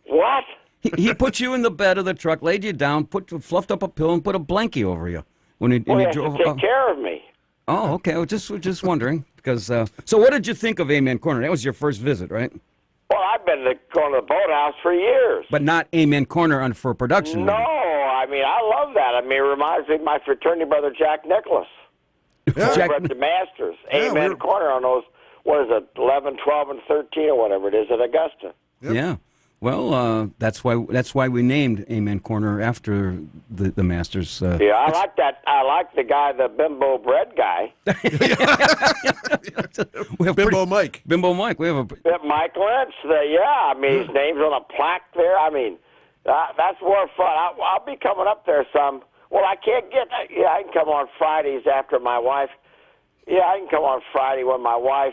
What? He put you in the bed of the truck, laid you down, fluffed up a pillow, and put a blankie over you when he has drove. to take care of me. Oh, okay. I was just wondering because. So, what did you think of Amen Corner? That was your first visit, right? Well, I've been going to the boathouse for years. But not Amen Corner for production. No, maybe. I mean I love that. I mean, it reminds me of my fraternity brother Jack Nicholas. Over at the Masters. Amen Corner on those. What is it? 11, 12, and 13, or whatever it is at Augusta. Yep. Yeah. Well, that's why we named Amen Corner after the Masters. Yeah, I like that. I like the guy, the Bimbo Bread guy. We have Bimbo Mike. Bimbo Mike. We have Mike Lynch. I mean, his name's on a plaque there. I mean, that's more fun. I'll be coming up there some. Well, I can't get. Yeah, I can come on Fridays after my wife. Yeah, I can come on Friday when my wife